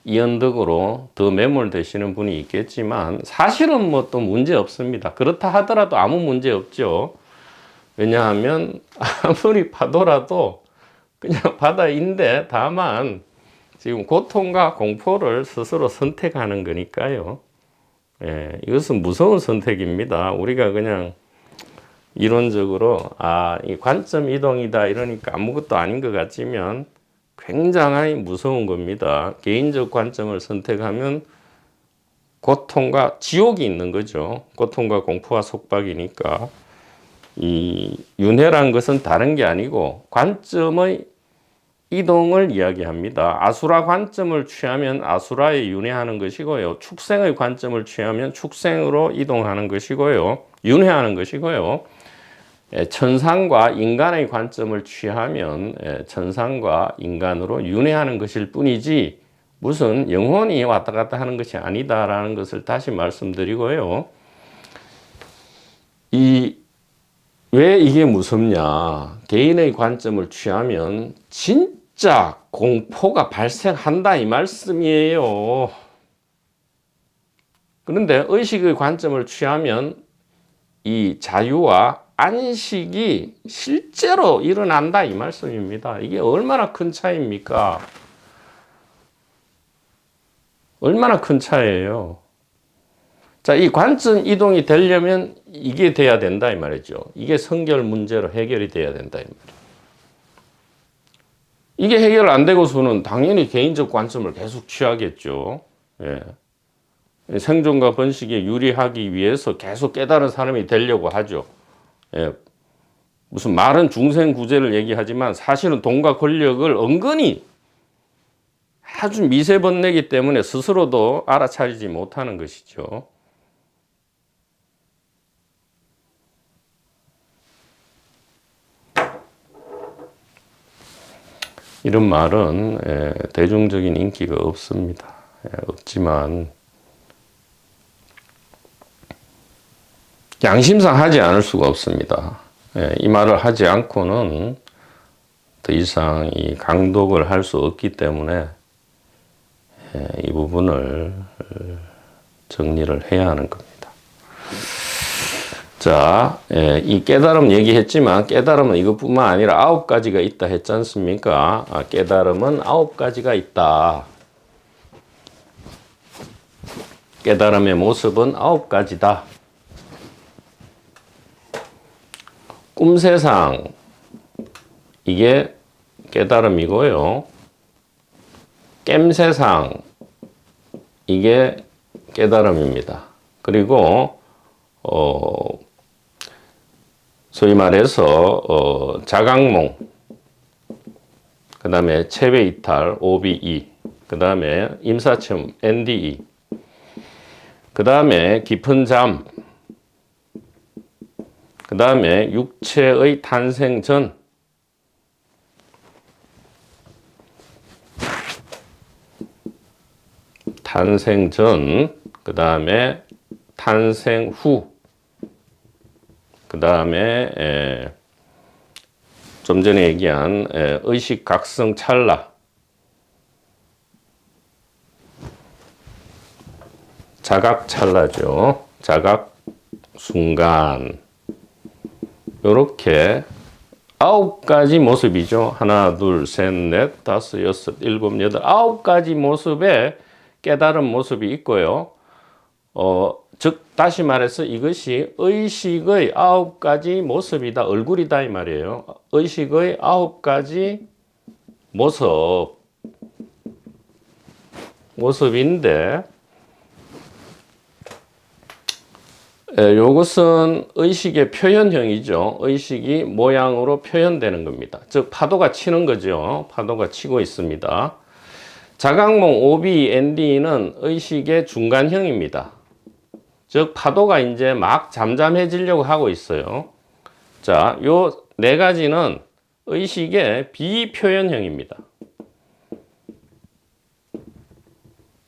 이언덕으로 더 매몰되시는 분이 있겠지만 사실은 뭐 또 문제 없습니다. 그렇다 하더라도 아무 문제 없죠. 왜냐하면 아무리 파도라도 그냥 바다인데 다만 지금 고통과 공포를 스스로 선택하는 거니까요. 예, 이것은 무서운 선택입니다. 우리가 그냥 이론적으로 이 관점 이동이다 이러니까 아무것도 아닌 것 같지만 굉장히 무서운 겁니다. 개인적 관점을 선택하면 고통과 지옥이 있는 거죠. 고통과 공포와 속박이니까. 이 윤회란 것은 다른 게 아니고 관점의 이동을 이야기합니다. 아수라 관점을 취하면 아수라에 윤회하는 것이고요. 축생의 관점을 취하면 축생으로 이동하는 것이고요. 윤회하는 것이고요. 천상과 인간의 관점을 취하면 천상과 인간으로 윤회하는 것일 뿐이지 무슨 영혼이 왔다 갔다 하는 것이 아니다라는 것을 다시 말씀드리고요. 왜 이게 무섭냐? 개인의 관점을 취하면 진짜 공포가 발생한다 이 말씀이에요. 그런데 의식의 관점을 취하면 이 자유와 안식이 실제로 일어난다 이 말씀입니다. 이게 얼마나 큰 차이입니까? 얼마나 큰 차이예요. 자, 이 관점 이동이 되려면 이게 돼야 된다 이 말이죠. 이게 성결 문제로 해결이 돼야 된다 이 말이에요. 이게 해결 안 되고서는 당연히 개인적 관점을 계속 취하겠죠. 예. 생존과 번식에 유리하기 위해서 계속 깨달은 사람이 되려고 하죠. 예. 무슨 말은 중생구제를 얘기하지만 사실은 돈과 권력을 은근히 아주 미세번내기 때문에 스스로도 알아차리지 못하는 것이죠. 이런 말은 대중적인 인기가 없습니다. 없지만 양심상 하지 않을 수가 없습니다. 이 말을 하지 않고는 더 이상 이 강독을 할 수 없기 때문에 이 부분을 정리를 해야 하는 겁니다. 자, 이 깨달음 얘기했지만 깨달음은 이것뿐만 아니라 9가지가 있다 했지 않습니까? 깨달음은 9가지가 있다. 깨달음의 모습은 9가지다. 꿈세상, 이게 깨달음이고요. 깸세상, 이게 깨달음입니다. 그리고 소위 말해서 자각몽, 그 다음에 체외이탈 OBE, 그 다음에 임사체험 NDE, 그 다음에 깊은 잠, 그 다음에 육체의 탄생 전, 그 다음에 탄생 후, 그 다음에 좀 전에 얘기한 의식 각성 찰나, 자각 찰나죠. 자각 순간. 요렇게 9가지 모습이죠. 하나, 둘, 셋, 넷, 다섯, 여섯, 일곱, 여덟, 9가지 모습의 깨달은 모습이 있고요. 즉 다시 말해서 이것이 의식의 9가지 모습이다, 얼굴이다 이 말이에요. 의식의 9가지 모습인데 요것은 의식의 표현형이죠. 의식이 모양으로 표현되는 겁니다. 즉 파도가 치는 거죠. 파도가 치고 있습니다. 자각몽 OBND는 의식의 중간형입니다. 즉 파도가 이제 막 잠잠해지려고 하고 있어요. 자, 요 네 가지는 의식의 비표현형입니다.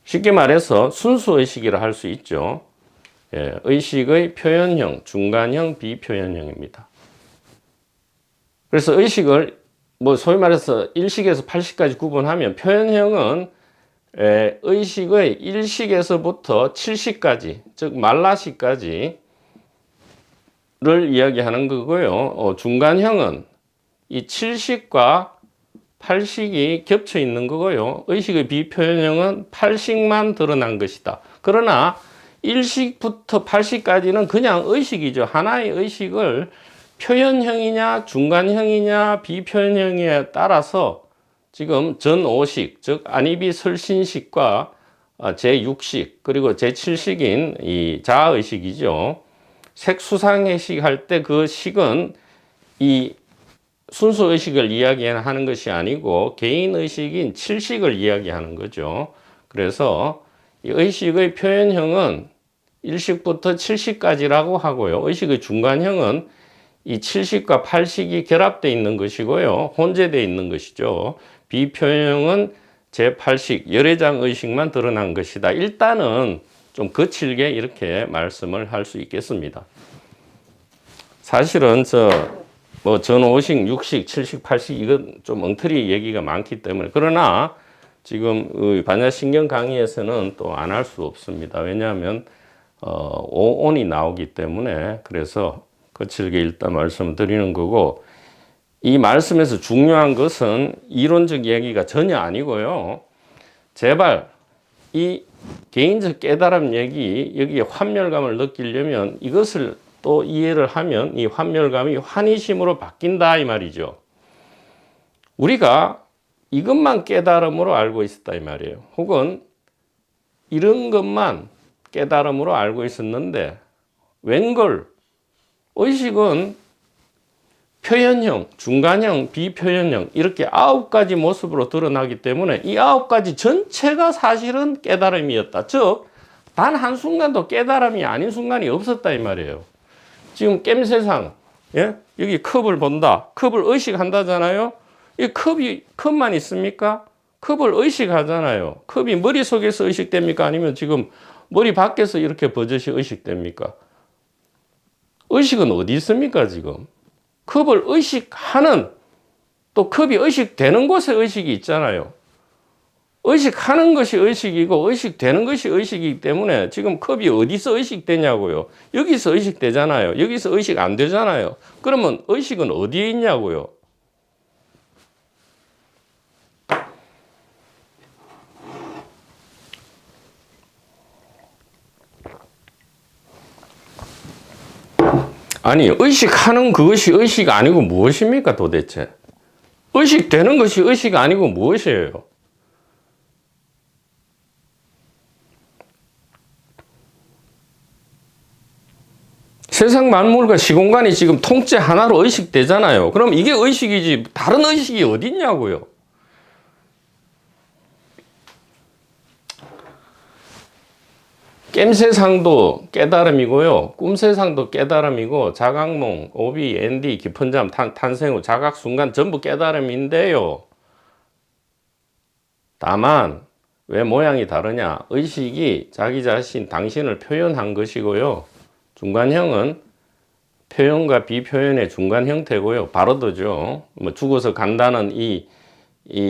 쉽게 말해서 순수 의식이라 할 수 있죠. 의식의 표현형, 중간형, 비표현형입니다. 그래서 의식을 소위 말해서 1식에서 8식까지 구분하면 표현형은 의식의 1식에서부터 7식까지, 즉 말라식까지를 이야기하는 거고요. 중간형은 이 7식과 8식이 겹쳐 있는 거고요. 의식의 비표현형은 8식만 드러난 것이다. 그러나 1식부터 8식까지는 그냥 의식이죠. 하나의 의식을 표현형이냐 중간형이냐 비표현형에 따라서 지금 전 5식, 즉 안이비설신식과 제6식 그리고 제7식인 이 자아의식이죠. 색수상의식 할 때 그 식은 이 순수의식을 이야기하는 것이 아니고 개인의식인 7식을 이야기하는 거죠. 그래서 이 의식의 표현형은 1식부터 7식까지라고 하고요. 의식의 중간형은 이 7식과 8식이 결합되어 있는 것이고요. 혼재되어 있는 것이죠. 비표현형은 제8식, 열애장 의식만 드러난 것이다. 일단은 좀 거칠게 이렇게 말씀을 할 수 있겠습니다. 사실은 전5식, 6식, 7식, 8식 이건 좀 엉터리 얘기가 많기 때문에 그러나 지금 반야신경 강의에서는 또 안 할 수 없습니다. 왜냐하면 오온이 나오기 때문에 그래서 거칠게 일단 말씀을 드리는 거고 이 말씀에서 중요한 것은 이론적 얘기가 전혀 아니고요. 제발 이 개인적 깨달음 얘기 여기에 환멸감을 느끼려면 이것을 또 이해를 하면 이 환멸감이 환희심으로 바뀐다 이 말이죠. 우리가 이것만 깨달음으로 알고 있었다 이 말이에요. 혹은 이런 것만 깨달음으로 알고 있었는데 웬걸 의식은 표현형, 중간형, 비표현형 이렇게 9가지 모습으로 드러나기 때문에 이 9가지 전체가 사실은 깨달음이었다. 즉 단 한순간도 깨달음이 아닌 순간이 없었다 이 말이에요. 지금 겜세상 여기 컵을 본다. 컵을 의식한다잖아요. 이 컵만 있습니까? 컵을 의식하잖아요. 컵이 머릿속에서 의식됩니까? 아니면 지금 머리 밖에서 이렇게 버젓이 의식됩니까? 의식은 어디 있습니까, 지금? 컵을 의식하는, 또 컵이 의식되는 곳에 의식이 있잖아요. 의식하는 것이 의식이고, 의식되는 것이 의식이기 때문에 지금 컵이 어디서 의식되냐고요. 여기서 의식되잖아요. 여기서 의식 안 되잖아요. 그러면 의식은 어디에 있냐고요. 아니, 의식하는 그것이 의식 아니고 무엇입니까, 도대체? 의식되는 것이 의식 아니고 무엇이에요? 세상 만물과 시공간이 지금 통째 하나로 의식되잖아요. 그럼 이게 의식이지 다른 의식이 어디 있냐고요. 겜세상도 깨달음이고요. 꿈세상도 깨달음이고 자각몽, 오비, ND, 깊은 잠, 탄생 후, 자각 순간 전부 깨달음인데요. 다만 왜 모양이 다르냐? 의식이 자기 자신, 당신을 표현한 것이고요. 중간형은 표현과 비표현의 중간 형태고요. 바로더죠. 뭐 죽어서 간다는 이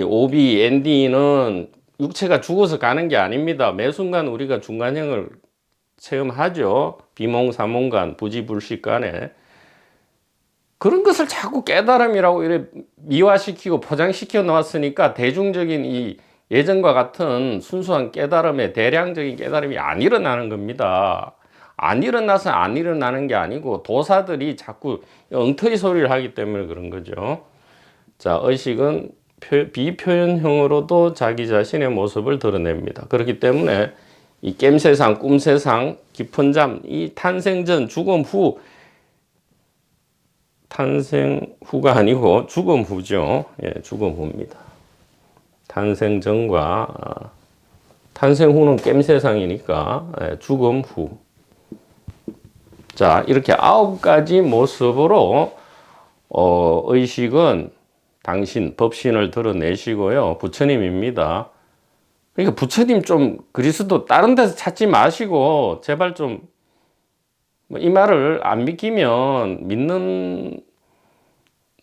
오비 엔딩은 육체가 죽어서 가는 게 아닙니다. 매 순간 우리가 중간형을 체험하죠. 비몽사몽간, 부지불식간에. 그런 것을 자꾸 깨달음이라고 이렇게 미화시키고 포장시켜 놓았으니까 대중적인 이 예전과 같은 순수한 깨달음의 대량적인 깨달음이 안 일어나는 겁니다. 안 일어나서 안 일어나는 게 아니고 도사들이 자꾸 엉터리 소리를 하기 때문에 그런 거죠. 자, 의식은 비표현형으로도 자기 자신의 모습을 드러냅니다. 그렇기 때문에 이 깸세상, 꿈세상, 깊은 잠, 이 탄생 전, 죽음 후, 탄생 후가 아니고 죽음 후죠. 예, 죽음 후입니다. 탄생 전과 탄생 후는 깸세상이니까 예, 죽음 후. 자, 이렇게 9가지 모습으로 의식은 당신, 법신을 드러내시고요. 부처님입니다. 그러니까 부처님 좀 그리스도 다른 데서 찾지 마시고 제발 좀 이 말을 안 믿기면 믿는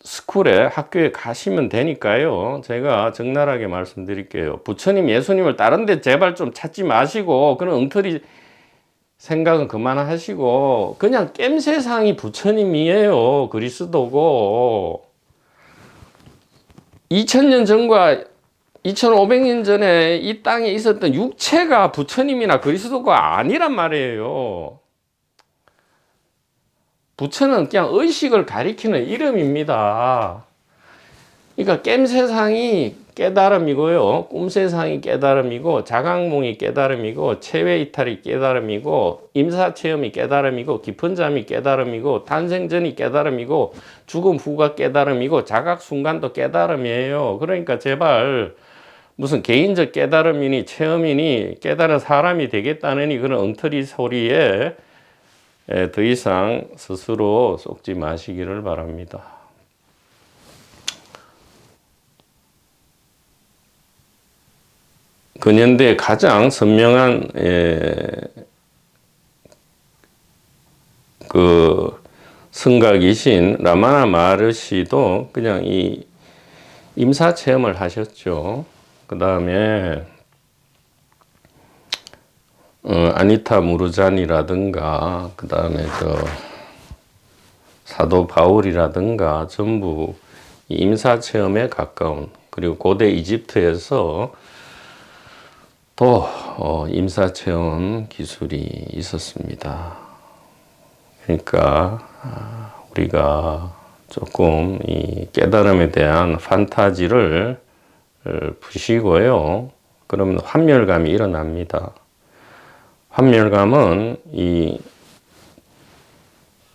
스쿨에 학교에 가시면 되니까요. 제가 적나라하게 말씀드릴게요. 부처님, 예수님을 다른 데 제발 좀 찾지 마시고 그런 엉터리 생각은 그만하시고 그냥 깸세상이 부처님이에요. 그리스도고 2000년 전과 2500년 전에 이 땅에 있었던 육체가 부처님이나 그리스도가 아니란 말이에요. 부처는 그냥 의식을 가리키는 이름입니다. 그러니까 깸세상이 깨달음이고요. 꿈세상이 깨달음이고 자각몽이 깨달음이고 체외이탈이 깨달음이고 임사체험이 깨달음이고 깊은 잠이 깨달음이고 탄생전이 깨달음이고 죽음 후가 깨달음이고 자각순간도 깨달음이에요. 그러니까 제발 무슨 개인적 깨달음이니 체험이니 깨달은 사람이 되겠다느니 그런 엉터리 소리에 더 이상 스스로 속지 마시기를 바랍니다. 근현대의 가장 선명한 그 성각이신 라마나 마르시도 그냥 이 임사 체험을 하셨죠. 그 다음에 아니타 무르잔이라든가 그 다음에 사도 바울이라든가 전부 임사 체험에 가까운, 그리고 고대 이집트에서 또 임사 체험 기술이 있었습니다. 그러니까 우리가 조금 이 깨달음에 대한 판타지를 푸시고요. 그러면 환멸감이 일어납니다. 환멸감은 이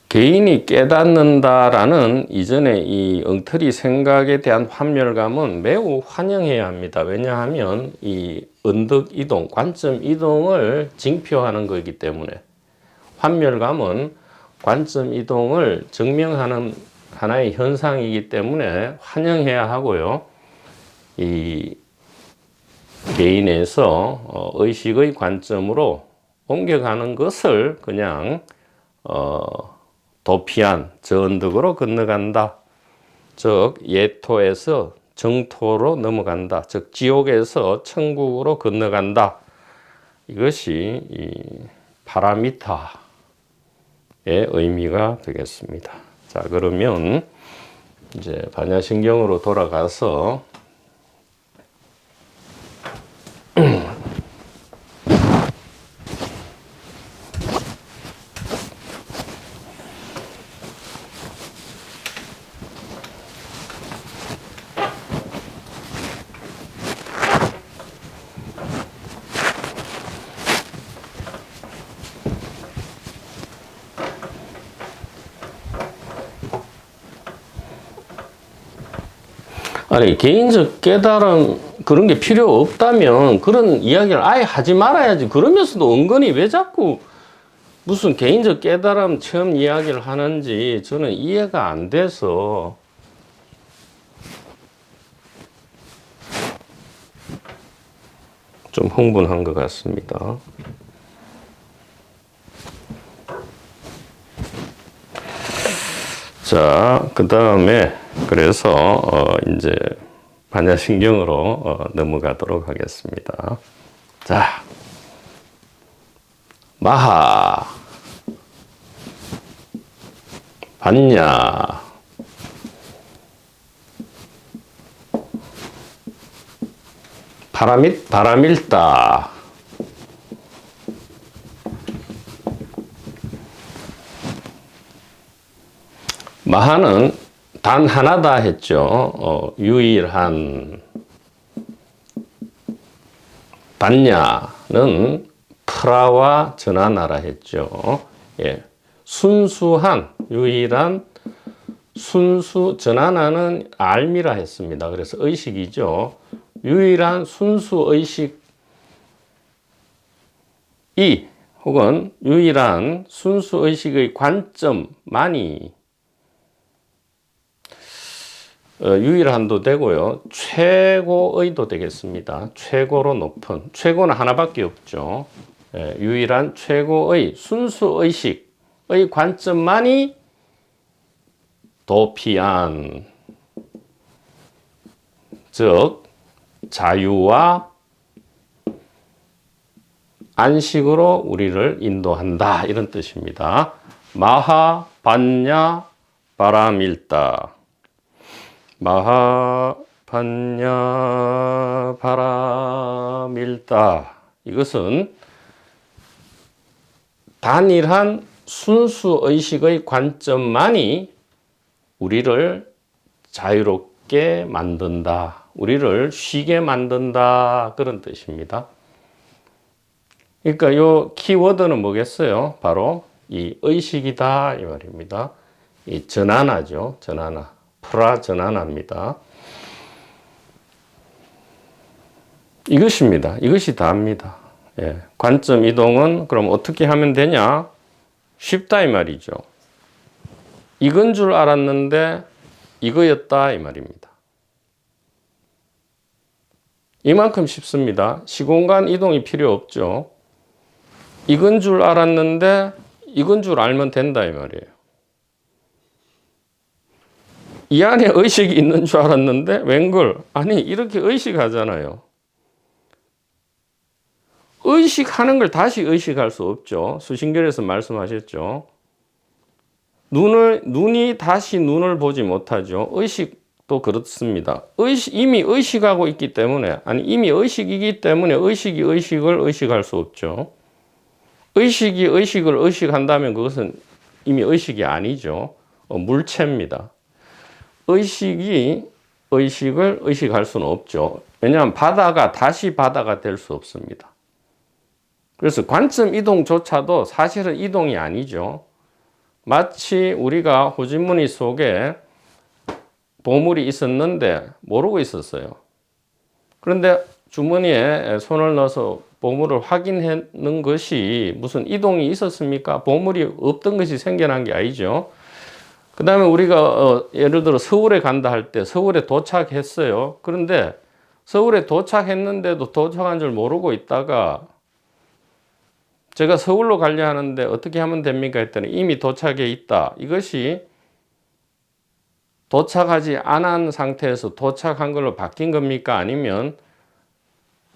개인이 깨닫는다라는 이전에 이 엉터리 생각에 대한 환멸감은 매우 환영해야 합니다. 왜냐하면 이 언덕 이동, 관점 이동을 징표하는 거기 때문에 환멸감은 관점 이동을 증명하는 하나의 현상이기 때문에 환영해야 하고요. 이 개인에서 의식의 관점으로 옮겨가는 것을 그냥 도피한 저 언덕으로 건너간다. 즉 예토에서 정토로 넘어간다. 즉 지옥에서 천국으로 건너간다. 이것이 이 파라미타의 의미가 되겠습니다. 자, 그러면 이제 반야신경으로 돌아가서 아니 개인적 깨달음 그런 게 필요 없다면 그런 이야기를 아예 하지 말아야지. 그러면서도 은근히 왜 자꾸 무슨 개인적 깨달음 체험 이야기를 하는지 저는 이해가 안 돼서 좀 흥분한 것 같습니다. 자, 그 다음에 그래서 이제 반야신경으로 넘어가도록 하겠습니다. 자, 마하, 반야, 바람일다. 마하는 단 하나다 했죠. 유일한. 반야는 프라와 전하나라 했죠. 예. 순수한, 유일한, 순수, 전하나는 알미라 했습니다. 그래서 의식이죠. 유일한 순수 의식이 혹은 유일한 순수 의식의 관점만이 유일한도 되고요. 최고의도 되겠습니다. 최고로 높은. 최고는 하나밖에 없죠. 유일한 최고의 순수의식의 관점만이 도피안, 즉 자유와 안식으로 우리를 인도한다. 이런 뜻입니다. 마하, 반야, 바람일다. 마하, 반야, 바람일다. 이것은 단일한 순수의식의 관점만이 우리를 자유롭게 만든다. 우리를 쉬게 만든다. 그런 뜻입니다. 그러니까 이 키워드는 뭐겠어요? 바로 이 의식이다. 이 말입니다. 이 전하나죠. 전하나. 프라 전하나입니다. 이것입니다. 이것이 다입니다. 예. 관점 이동은 그럼 어떻게 하면 되냐? 쉽다 이 말이죠. 이건 줄 알았는데 이거였다 이 말입니다. 이만큼 쉽습니다. 시공간 이동이 필요 없죠. 이건 줄 알았는데 이건 줄 알면 된다 이 말이에요. 이 안에 의식이 있는 줄 알았는데 웬걸? 아니 이렇게 의식하잖아요. 의식하는 걸 다시 의식할 수 없죠. 수신결에서 말씀하셨죠. 눈이 다시 눈을 보지 못하죠. 의식도 그렇습니다. 이미 의식하고 있기 때문에, 이미 의식이기 때문에 의식이 의식을 의식할 수 없죠. 의식이 의식을 의식한다면 그것은 이미 의식이 아니죠. 물체입니다. 의식이 의식을 의식할 수는 없죠. 왜냐하면 바다가 다시 바다가 될 수 없습니다. 그래서 관점 이동조차도 사실은 이동이 아니죠. 마치 우리가 호진무늬 속에 보물이 있었는데 모르고 있었어요. 그런데 주머니에 손을 넣어서 보물을 확인하는 것이 무슨 이동이 있었습니까? 보물이 없던 것이 생겨난 게 아니죠. 그 다음에 우리가 예를 들어 서울에 간다 할 때 서울에 도착했어요. 그런데 서울에 도착했는데도 도착한 줄 모르고 있다가 제가 서울로 가려 하는데 어떻게 하면 됩니까? 했더니 이미 도착해 있다. 이것이 도착하지 않은 상태에서 도착한 걸로 바뀐 겁니까? 아니면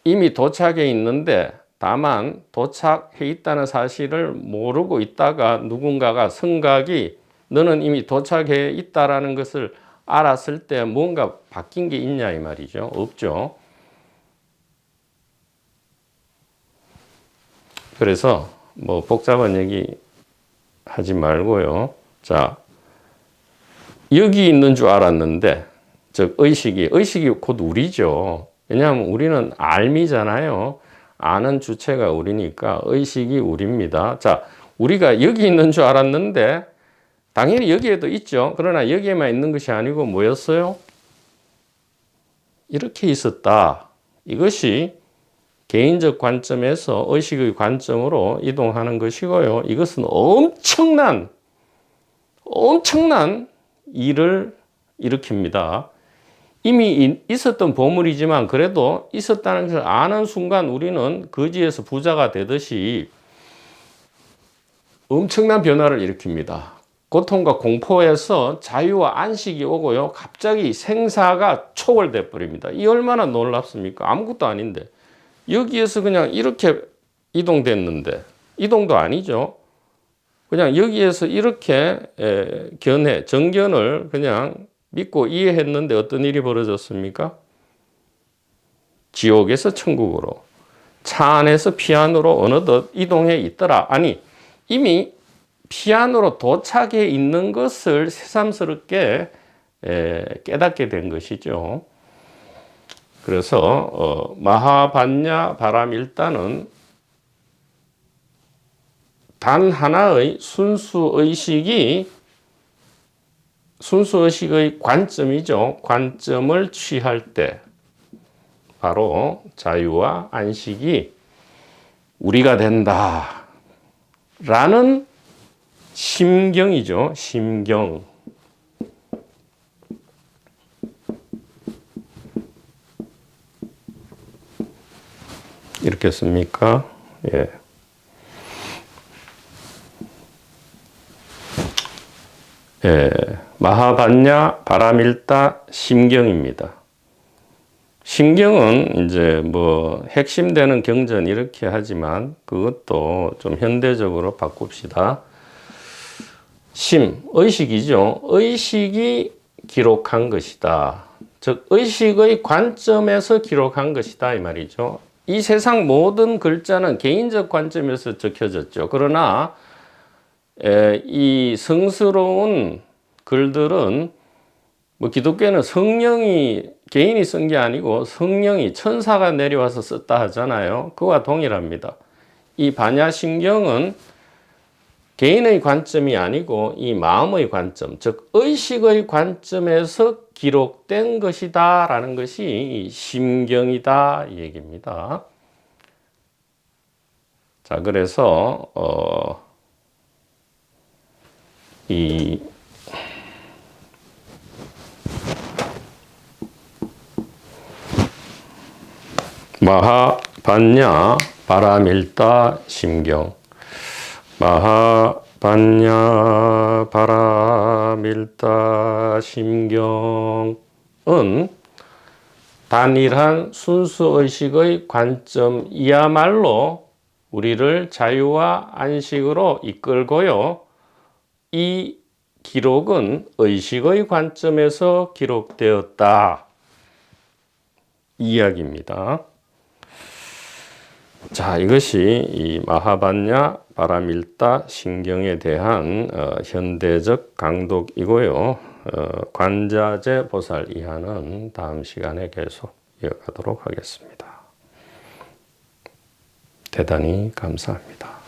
이미 도착해 있는데 다만 도착해 있다는 사실을 모르고 있다가 누군가가 성각이 너는 이미 도착해 있다라는 것을 알았을 때 뭔가 바뀐 게 있냐 이 말이죠. 없죠. 그래서 뭐 복잡한 얘기 하지 말고요. 자, 여기 있는 줄 알았는데 즉 의식이 곧 우리죠. 왜냐하면 우리는 알미잖아요. 아는 주체가 우리니까 의식이 우리입니다. 자, 우리가 여기 있는 줄 알았는데 당연히 여기에도 있죠. 그러나 여기에만 있는 것이 아니고 뭐였어요? 이렇게 있었다. 이것이 개인적 관점에서 의식의 관점으로 이동하는 것이고요. 이것은 엄청난 일을 일으킵니다. 이미 있었던 보물이지만 그래도 있었다는 것을 아는 순간 우리는 거지에서 부자가 되듯이 엄청난 변화를 일으킵니다. 고통과 공포에서 자유와 안식이 오고요. 갑자기 생사가 초월돼 버립니다. 이 얼마나 놀랍습니까? 아무것도 아닌데. 여기에서 그냥 이렇게 이동됐는데, 이동도 아니죠. 그냥 여기에서 이렇게 정견을 그냥 믿고 이해했는데 어떤 일이 벌어졌습니까? 지옥에서 천국으로, 차 안에서 피안으로 어느덧 이동해 있더라. 아니, 이미 피안으로 도착해 있는 것을 새삼스럽게 깨닫게 된 것이죠. 그래서 마하반야 바라밀다는 단 하나의 순수의식의 관점이죠. 관점을 취할 때 바로 자유와 안식이 우리가 된다 라는 심경이죠. 심경. 이렇게 씁니까? 예. 마하반야 바라밀다 심경입니다. 심경은 이제 뭐 핵심되는 경전 이렇게 하지만 그것도 좀 현대적으로 바꿉시다. 의식이죠. 의식이 기록한 것이다. 즉 의식의 관점에서 기록한 것이다 이 말이죠. 이 세상 모든 글자는 개인적 관점에서 적혀졌죠. 그러나 이 성스러운 글들은 뭐 기독교는 성령이 개인이 쓴 게 아니고 성령이 천사가 내려와서 썼다 하잖아요. 그와 동일합니다. 이 반야심경은 개인의 관점이 아니고 이 마음의 관점, 즉 의식의 관점에서 기록된 것이다 라는 것이 이 심경이다 이 얘기입니다. 자, 그래서 이 마하반야 바라밀다 심경, 마하반야 바라밀다 심경은 단일한 순수의식의 관점이야말로 우리를 자유와 안식으로 이끌고요. 이 기록은 의식의 관점에서 기록되었다. 이 이야기입니다. 자, 이것이 이 마하반야 바라밀다 심경에 대한 현대적 강독이고요. 관자재 보살 이하는 다음 시간에 계속 이어가도록 하겠습니다. 대단히 감사합니다.